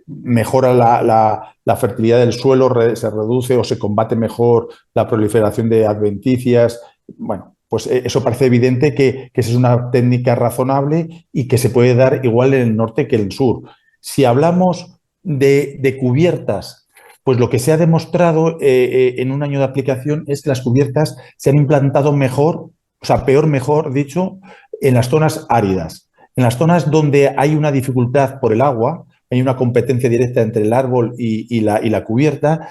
Speaker 4: mejora la fertilidad del suelo, se reduce o se combate mejor la proliferación de adventicias. Bueno, pues eso parece evidente que esa es una técnica razonable y que se puede dar igual en el norte que en el sur. Si hablamos de cubiertas, pues lo que se ha demostrado en un año de aplicación es que las cubiertas se han implantado mejor, o sea, peor, mejor dicho, en las zonas áridas. En las zonas donde hay una dificultad por el agua, hay una competencia directa entre el árbol y la cubierta,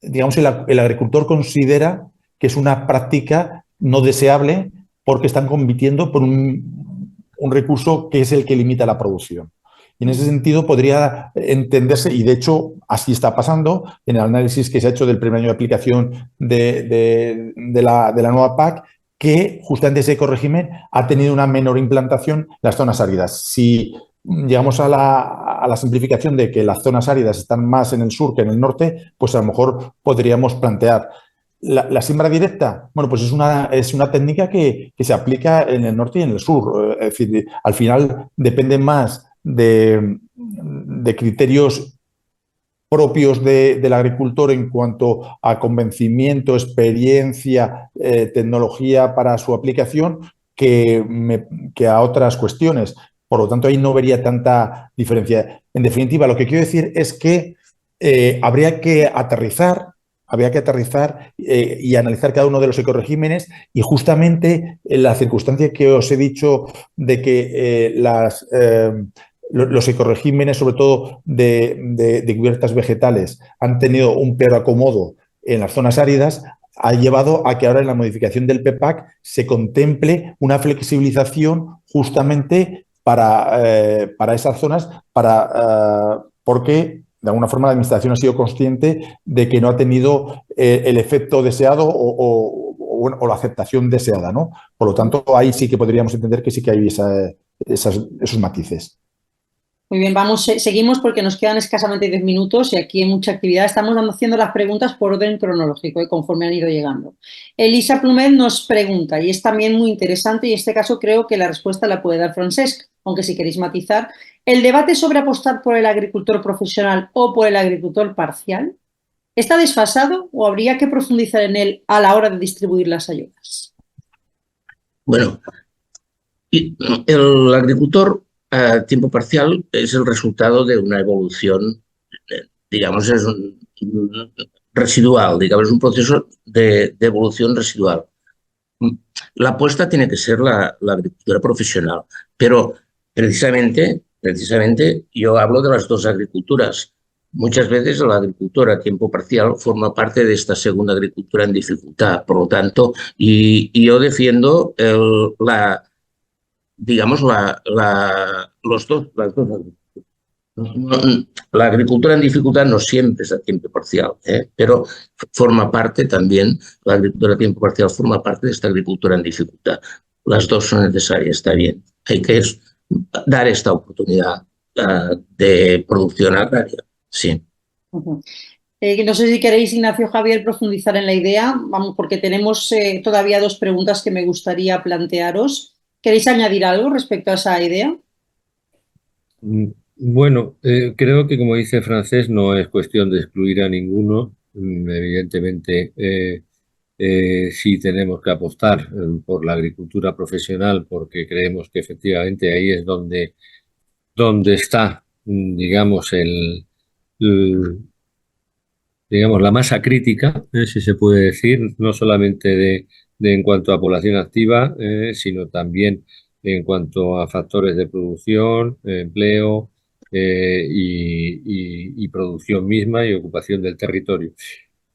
Speaker 4: digamos, el agricultor considera que es una práctica no deseable porque están compitiendo por un recurso que es el que limita la producción. Y en ese sentido podría entenderse, y de hecho así está pasando, en el análisis que se ha hecho del primer año de aplicación de la nueva PAC, que justamente ese ecorégimen ha tenido una menor implantación en las zonas áridas. Si llegamos a la simplificación de que las zonas áridas están más en el sur que en el norte, pues a lo mejor podríamos plantear. La siembra directa, bueno, pues es una técnica que se aplica en el norte y en el sur. Es decir, al final depende más de criterios propios del agricultor en cuanto a convencimiento, experiencia, tecnología para su aplicación, que a otras cuestiones. Por lo tanto, ahí no vería tanta diferencia. En definitiva, lo que quiero decir es que habría que aterrizar y analizar cada uno de los ecoregímenes, y justamente la circunstancia que os he dicho de que los ecoregímenes, sobre todo de cubiertas vegetales, han tenido un peor acomodo en las zonas áridas, ha llevado a que ahora en la modificación del PPAC se contemple una flexibilización justamente para esas zonas, porque de alguna forma la Administración ha sido consciente de que no ha tenido el efecto deseado o la aceptación deseada, ¿no? Por lo tanto, ahí sí que podríamos entender que sí que hay esos matices.
Speaker 2: Muy bien, seguimos porque nos quedan escasamente 10 minutos y aquí hay mucha actividad. Estamos haciendo las preguntas por orden cronológico y conforme han ido llegando. Elisa Plumet nos pregunta, y es también muy interesante, y en este caso creo que la respuesta la puede dar Francesc, aunque si queréis matizar. ¿El debate sobre apostar por el agricultor profesional o por el agricultor parcial está desfasado o habría que profundizar en él a la hora de distribuir las ayudas?
Speaker 3: Bueno, el agricultor a tiempo parcial es el resultado de una evolución, digamos, es residual, digamos, es un proceso de evolución residual. La apuesta tiene que ser la agricultura profesional, pero precisamente yo hablo de las dos agriculturas. Muchas veces la agricultura a tiempo parcial forma parte de esta segunda agricultura en dificultad. Por lo tanto, y yo defiendo las dos agriculturas. La agricultura en dificultad no siempre es a tiempo parcial, pero forma parte también, la agricultura a tiempo parcial forma parte de esta agricultura en dificultad. Las dos son necesarias, está bien. Hay que dar esta oportunidad de producción agraria. Sí.
Speaker 2: No sé si queréis, Ignacio, Javier, profundizar en la idea. Vamos, porque tenemos todavía dos preguntas que me gustaría plantearos. ¿Queréis añadir algo respecto a esa idea?
Speaker 5: Bueno, creo que como dice Francés, no es cuestión de excluir a ninguno. Evidentemente, sí tenemos que apostar por la agricultura profesional porque creemos que efectivamente ahí es donde está, digamos, digamos, la masa crítica, si se puede decir, no solamente de en cuanto a población activa, sino también en cuanto a factores de producción, empleo y producción misma y ocupación del territorio.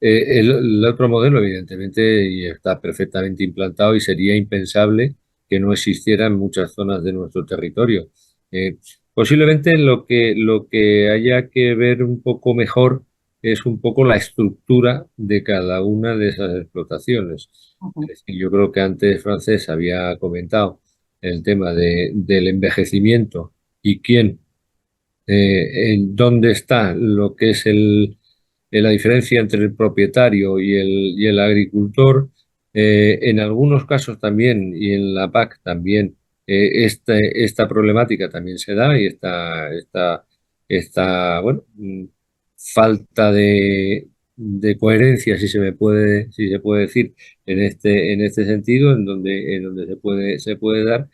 Speaker 5: El otro modelo, evidentemente, y está perfectamente implantado y sería impensable que no existiera en muchas zonas de nuestro territorio. Posiblemente lo que haya que ver un poco mejor es un poco la estructura de cada una de esas explotaciones. Es decir, yo creo que antes Francés había comentado el tema del envejecimiento y en dónde está lo que es la diferencia entre el propietario y el agricultor. En algunos casos también, y en la PAC también, esta problemática también se da y bueno, falta de coherencia, si se puede decir, en este sentido, en donde se puede dar,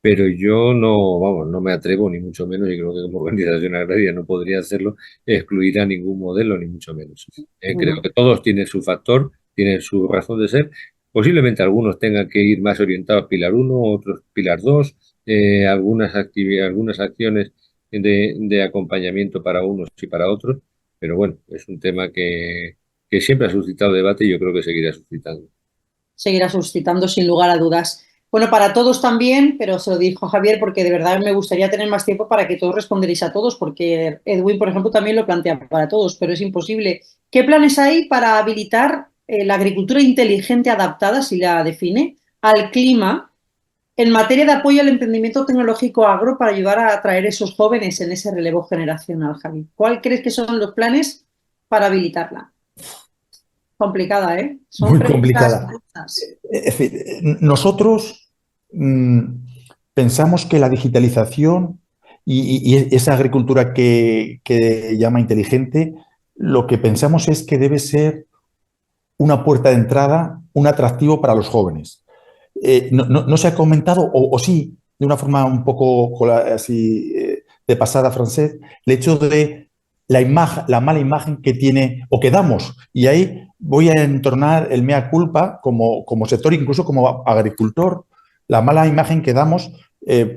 Speaker 5: pero yo no, vamos, no me atrevo, ni mucho menos, y creo que como organización agraria no podría hacerlo, excluir a ningún modelo, ni mucho menos. Creo que todos tienen su factor, tienen su razón de ser. Posiblemente algunos tengan que ir más orientados a Pilar 1, otros Pilar 2, algunas acciones de acompañamiento para unos y para otros, pero bueno, es un tema que siempre ha suscitado debate y yo creo que seguirá suscitando.
Speaker 2: Seguirá suscitando sin lugar a dudas. Bueno, para todos también, pero se lo dijo Javier porque de verdad me gustaría tener más tiempo para que todos respondierais a todos, porque Edwin, por ejemplo, también lo plantea para todos, pero es imposible. ¿Qué planes hay para habilitar la agricultura inteligente adaptada, si la define, al clima en materia de apoyo al emprendimiento tecnológico agro para ayudar a atraer esos jóvenes en ese relevo generacional, Javi? ¿Cuál crees que son los planes para habilitarla? Complicada, ¿eh? Son
Speaker 4: Muy
Speaker 2: preguntas.
Speaker 4: complicada. Es decir, nosotros pensamos que la digitalización y esa agricultura que llama inteligente, lo que pensamos es que debe ser una puerta de entrada, un atractivo para los jóvenes. No se ha comentado, o sí, de una forma un poco así de pasada, Francés, el hecho de la mala imagen que tiene o que damos. Y ahí voy a entornar el mea culpa como sector, incluso como agricultor, la mala imagen que damos,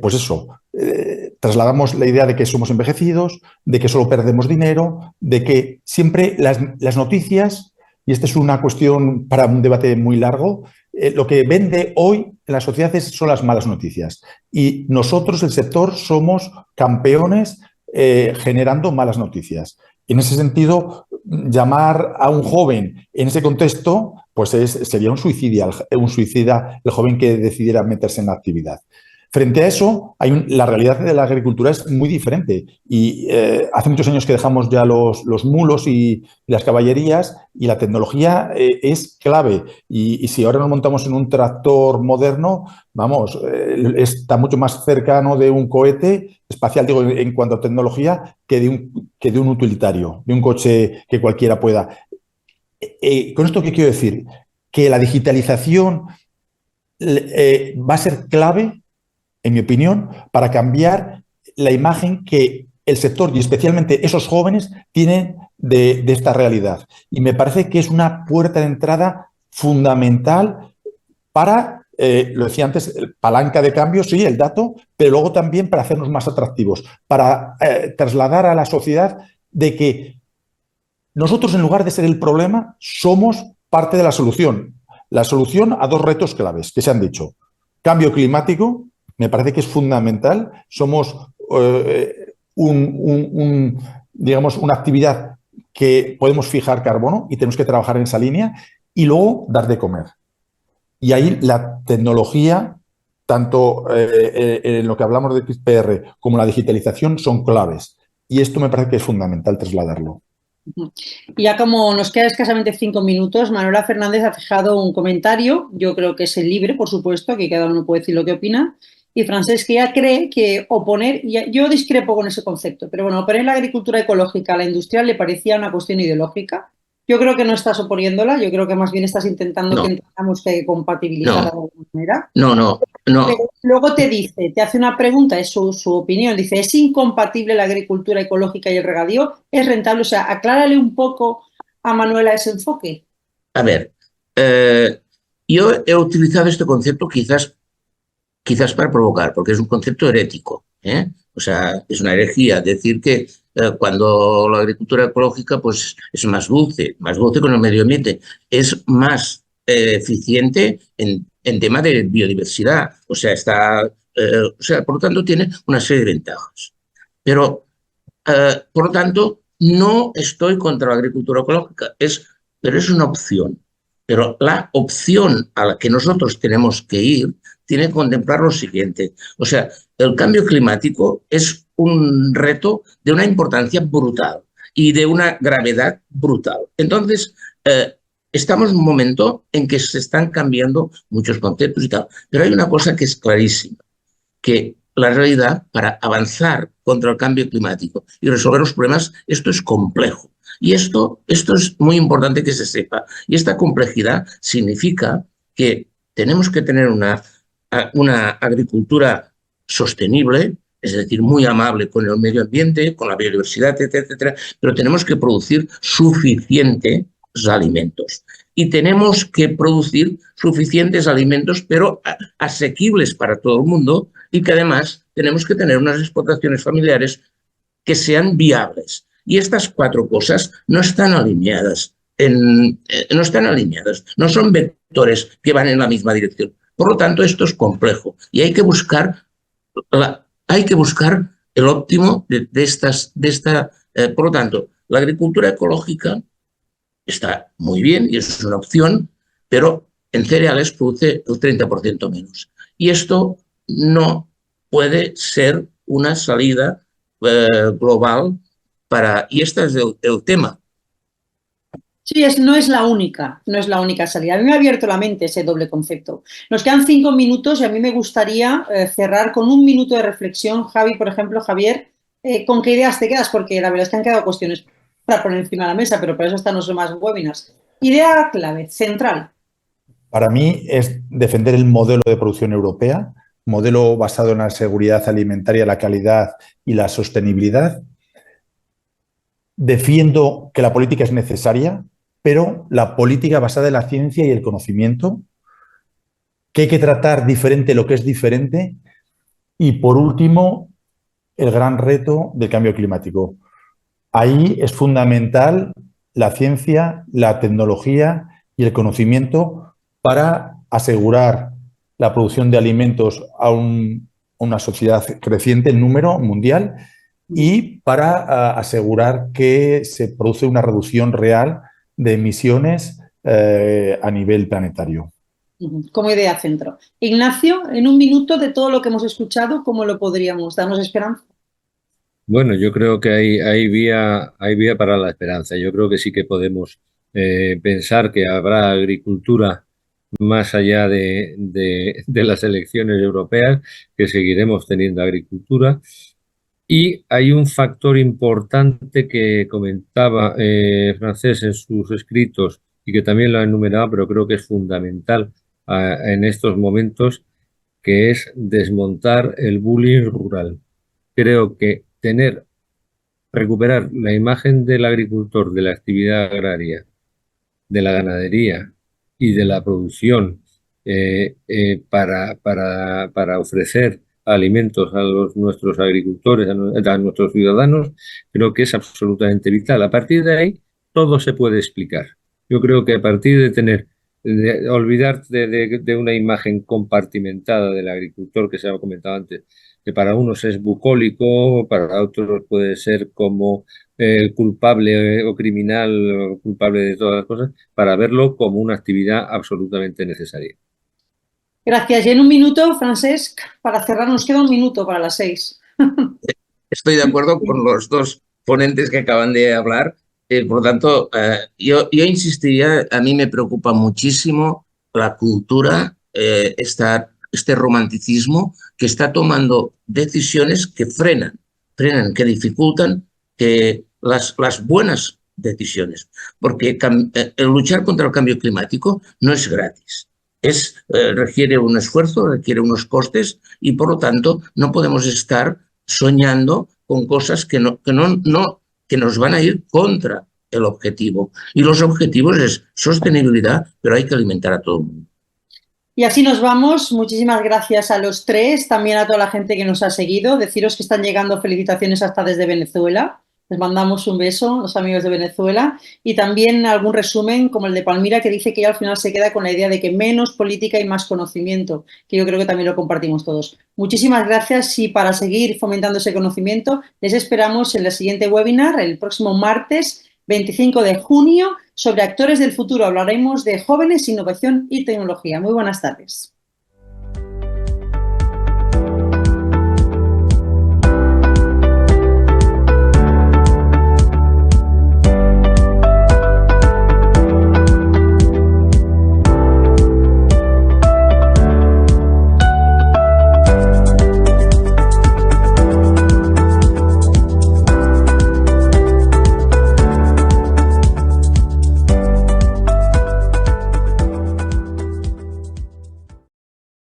Speaker 4: pues eso, trasladamos la idea de que somos envejecidos, de que solo perdemos dinero, de que siempre las noticias, y esta es una cuestión para un debate muy largo, lo que vende hoy en las sociedades son las malas noticias. Y nosotros, el sector, somos campeones generando malas noticias. En ese sentido, llamar a un joven en ese contexto, pues sería un suicida el joven que decidiera meterse en la actividad. Frente a eso, la realidad de la agricultura es muy diferente y hace muchos años que dejamos ya los mulos y las caballerías y la tecnología es clave y si ahora nos montamos en un tractor moderno, vamos, está mucho más cercano de un cohete espacial, digo, en cuanto a tecnología, que de un utilitario, de un coche que cualquiera pueda. ¿Con esto qué quiero decir? Que la digitalización va a ser clave, en mi opinión, para cambiar la imagen que el sector y especialmente esos jóvenes tienen de esta realidad. Y me parece que es una puerta de entrada fundamental para, lo decía antes, palanca de cambio, sí, el dato, pero luego también para hacernos más atractivos, para trasladar a la sociedad de que nosotros, en lugar de ser el problema, somos parte de la solución. La solución a dos retos claves que se han dicho. Cambio climático, me parece que es fundamental. Somos digamos, una actividad que podemos fijar carbono y tenemos que trabajar en esa línea. Y luego dar de comer. Y ahí la tecnología tanto en lo que hablamos de XPR como la digitalización son claves. Y esto me parece que es fundamental trasladarlo.
Speaker 2: Y ya como nos queda escasamente 5 minutos, Manuela Fernández ha fijado un comentario, yo creo que es el libre, por supuesto, que cada uno puede decir lo que opina, y Francesc ya cree que oponer, yo discrepo con ese concepto, pero bueno, oponer la agricultura ecológica a la industrial le parecía una cuestión ideológica. Yo creo que no estás oponiéndola, yo creo que más bien estás intentando que
Speaker 3: No,
Speaker 2: entendamos que hay que compatibilizar de
Speaker 3: no,
Speaker 2: alguna manera.
Speaker 3: no.
Speaker 2: Pero luego te hace una pregunta, es su opinión, dice, ¿es incompatible la agricultura ecológica y el regadío? ¿Es rentable? O sea, aclárale un poco a Manuela ese enfoque.
Speaker 3: A ver, yo he utilizado este concepto quizás para provocar, porque es un concepto herético, ¿eh? O sea, es una herejía decir que cuando la agricultura ecológica pues, es más dulce con el medio ambiente, es más eficiente en tema de biodiversidad, o sea, por lo tanto tiene una serie de ventajas. Pero, por lo tanto, no estoy contra la agricultura ecológica, pero es una opción. Pero la opción a la que nosotros tenemos que ir tiene que contemplar lo siguiente. O sea, el cambio climático es un reto de una importancia brutal y de una gravedad brutal. Entonces, estamos en un momento en que se están cambiando muchos conceptos y tal. Pero hay una cosa que es clarísima, que la realidad, para avanzar contra el cambio climático y resolver los problemas, esto es complejo. Y esto es muy importante que se sepa. Y esta complejidad significa que tenemos que tener una agricultura sostenible, es decir, muy amable con el medio ambiente, con la biodiversidad, etcétera, etcétera, pero tenemos que producir suficientes alimentos. Y tenemos que producir suficientes alimentos, pero asequibles para todo el mundo, y que además tenemos que tener unas explotaciones familiares que sean viables. Y estas cuatro cosas no están alineadas, no son vectores que van en la misma dirección. Por lo tanto, esto es complejo y hay que buscar, el óptimo de esta. Por lo tanto, la agricultura ecológica está muy bien y eso es una opción, pero en cereales produce el 30% menos. Y esto no puede ser una salida global y este es el tema.
Speaker 2: Sí, no es la única, no es la única salida. A mí me ha abierto la mente ese doble concepto. Nos quedan 5 minutos y a mí me gustaría cerrar con un minuto de reflexión. Javi, por ejemplo, Javier, ¿con qué ideas te quedas? Porque la verdad es que han quedado cuestiones para poner encima de la mesa, pero para eso están los demás webinars. Idea clave, central.
Speaker 4: Para mí es defender el modelo de producción europea, modelo basado en la seguridad alimentaria, la calidad y la sostenibilidad. Defiendo que la política es necesaria, pero la política basada en la ciencia y el conocimiento, que hay que tratar diferente lo que es diferente. Y por último, el gran reto del cambio climático. Ahí es fundamental la ciencia, la tecnología y el conocimiento para asegurar la producción de alimentos a una sociedad creciente en número mundial y para asegurar que se produce una reducción real de emisiones a nivel planetario.
Speaker 2: Como idea centro. Ignacio, en un minuto de todo lo que hemos escuchado, ¿cómo lo podríamos darnos esperanza?
Speaker 5: Bueno, yo creo que hay vía para la esperanza. Yo creo que sí que podemos pensar que habrá agricultura más allá de las elecciones europeas, que seguiremos teniendo agricultura. Y hay un factor importante que comentaba Francés en sus escritos y que también lo ha enumerado, pero creo que es fundamental en estos momentos, que es desmontar el bullying rural. Creo que recuperar la imagen del agricultor, de la actividad agraria, de la ganadería y de la producción para ofrecer alimentos a nuestros agricultores, a nuestros ciudadanos, creo que es absolutamente vital. A partir de ahí, todo se puede explicar. Yo creo que a partir de olvidarte de una imagen compartimentada del agricultor que se ha comentado antes, que para unos es bucólico, para otros puede ser como culpable o criminal o culpable de todas las cosas, para verlo como una actividad absolutamente necesaria.
Speaker 2: Gracias. Y en un minuto, Francesc, para cerrar, nos queda un minuto para las 6.
Speaker 3: Estoy de acuerdo con los dos ponentes que acaban de hablar. Por lo tanto, yo insistiría, a mí me preocupa muchísimo la cultura, este romanticismo que está tomando decisiones que frenan, que dificultan que las buenas decisiones. Porque el luchar contra el cambio climático no es gratis. Requiere un esfuerzo, requiere unos costes y, por lo tanto, no podemos estar soñando con cosas que nos van a ir contra el objetivo. Y los objetivos es sostenibilidad, pero hay que alimentar a todo el mundo.
Speaker 2: Y así nos vamos. Muchísimas gracias a los tres, también a toda la gente que nos ha seguido. Deciros que están llegando felicitaciones hasta desde Venezuela. Les mandamos un beso, los amigos de Venezuela, y también algún resumen como el de Palmira, que dice que ella al final se queda con la idea de que menos política y más conocimiento, que yo creo que también lo compartimos todos. Muchísimas gracias y para seguir fomentando ese conocimiento, les esperamos en el siguiente webinar, el próximo martes 25 de junio, sobre actores del futuro. Hablaremos de jóvenes, innovación y tecnología. Muy buenas tardes.